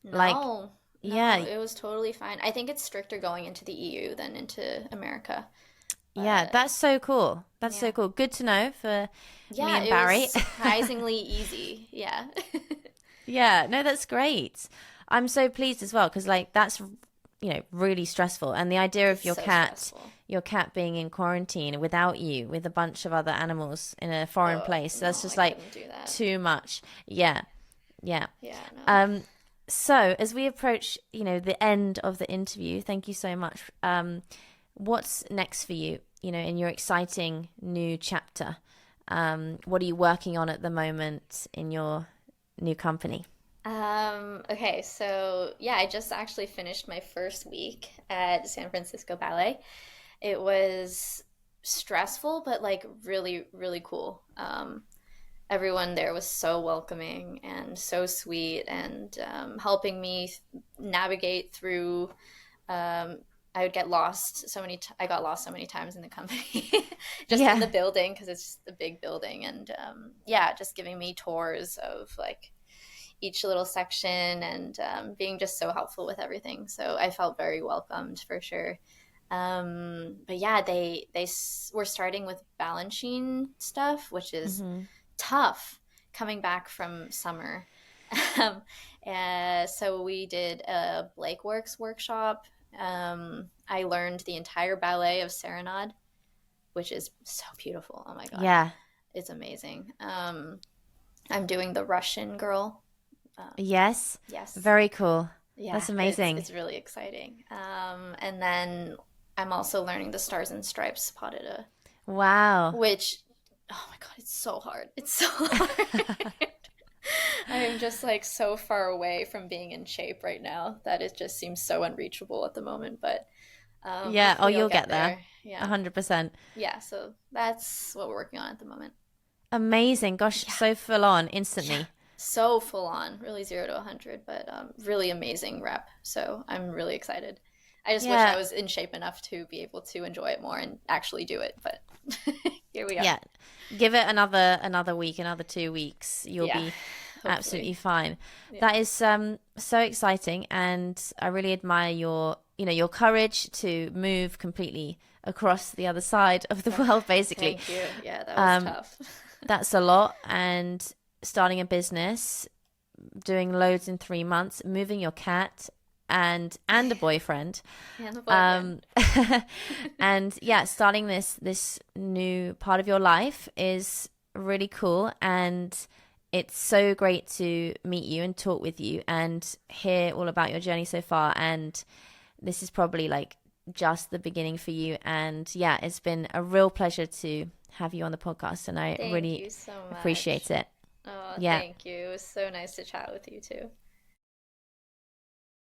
Like, No, no, yeah, it was totally fine. I think it's stricter going into the EU than into America. yeah, But that's so cool. That's so yeah. cool. Good to know for me Yeah, and it was Barry. surprisingly easy. Yeah. Yeah, no, that's great. I'm so pleased as well because like that's really stressful, and the idea of It's so your cat being in quarantine without you with a bunch of other animals in a foreign Oh, place, that's no, just I like couldn't do that. too much. Yeah. Yeah. Yeah, no. Um so as we approach, the end of the interview, thank you so much. What's next for you, in your exciting new chapter? What are you working on at the moment in your new company? Okay, so yeah, I just actually finished my first week at San Francisco Ballet. It was stressful, but like really, really cool. Everyone there was so welcoming and so sweet and helping me navigate through. Um, I would get lost so many. I got lost so many times in the company, just in Yeah. the building because it's just a big building, and yeah, just giving me tours of like each little section and being just so helpful with everything. So I felt very welcomed for sure. But yeah, were starting with Balanchine stuff, which is Hmm. tough coming back from summer. um, so we did a Blake Works workshop. I learned the entire ballet of Serenade, which is so beautiful. Oh my God, Yeah. it's amazing. I'm doing the Russian girl. Yes. Yes, Very cool. yeah, That's it's amazing. it's really exciting. And then I'm also learning the Stars and Stripes pas de deux, Wow. which, oh my God, it's so hard. It's so hard. I am just like so far away from being in shape right now that it just seems so unreachable at the moment. But Yeah. Oh, hopefully I'll you'll get get there. there. Yeah, 100%. yeah. So that's what we're working on at the moment. Amazing. Gosh, Yeah, so full on yeah. instantly. So full on, really 0 to 100, but really amazing rep. So I'm really excited. I just wish I Yeah. was in shape enough to be able to enjoy it more and actually do it, but here Yeah, give it another week, another 2 weeks. You'll be hopefully. absolutely fine. Yeah. That is so exciting, and I really admire your courage to move completely across the other side of the world, basically. Thank you. Yeah, that was tough. That's a lot, and starting a business, doing loads in 3 months, moving your cat and a boyfriend, And the boyfriend. and yeah, starting this new part of your life is really cool, and it's so great to meet you and talk with you and hear all about your journey so far. And this is probably like just the beginning for you. And yeah, it's been a real pleasure to have you on the podcast, and I Thank really you so much. appreciate it. Oh, Yeah. thank you. It was so nice to chat with you too.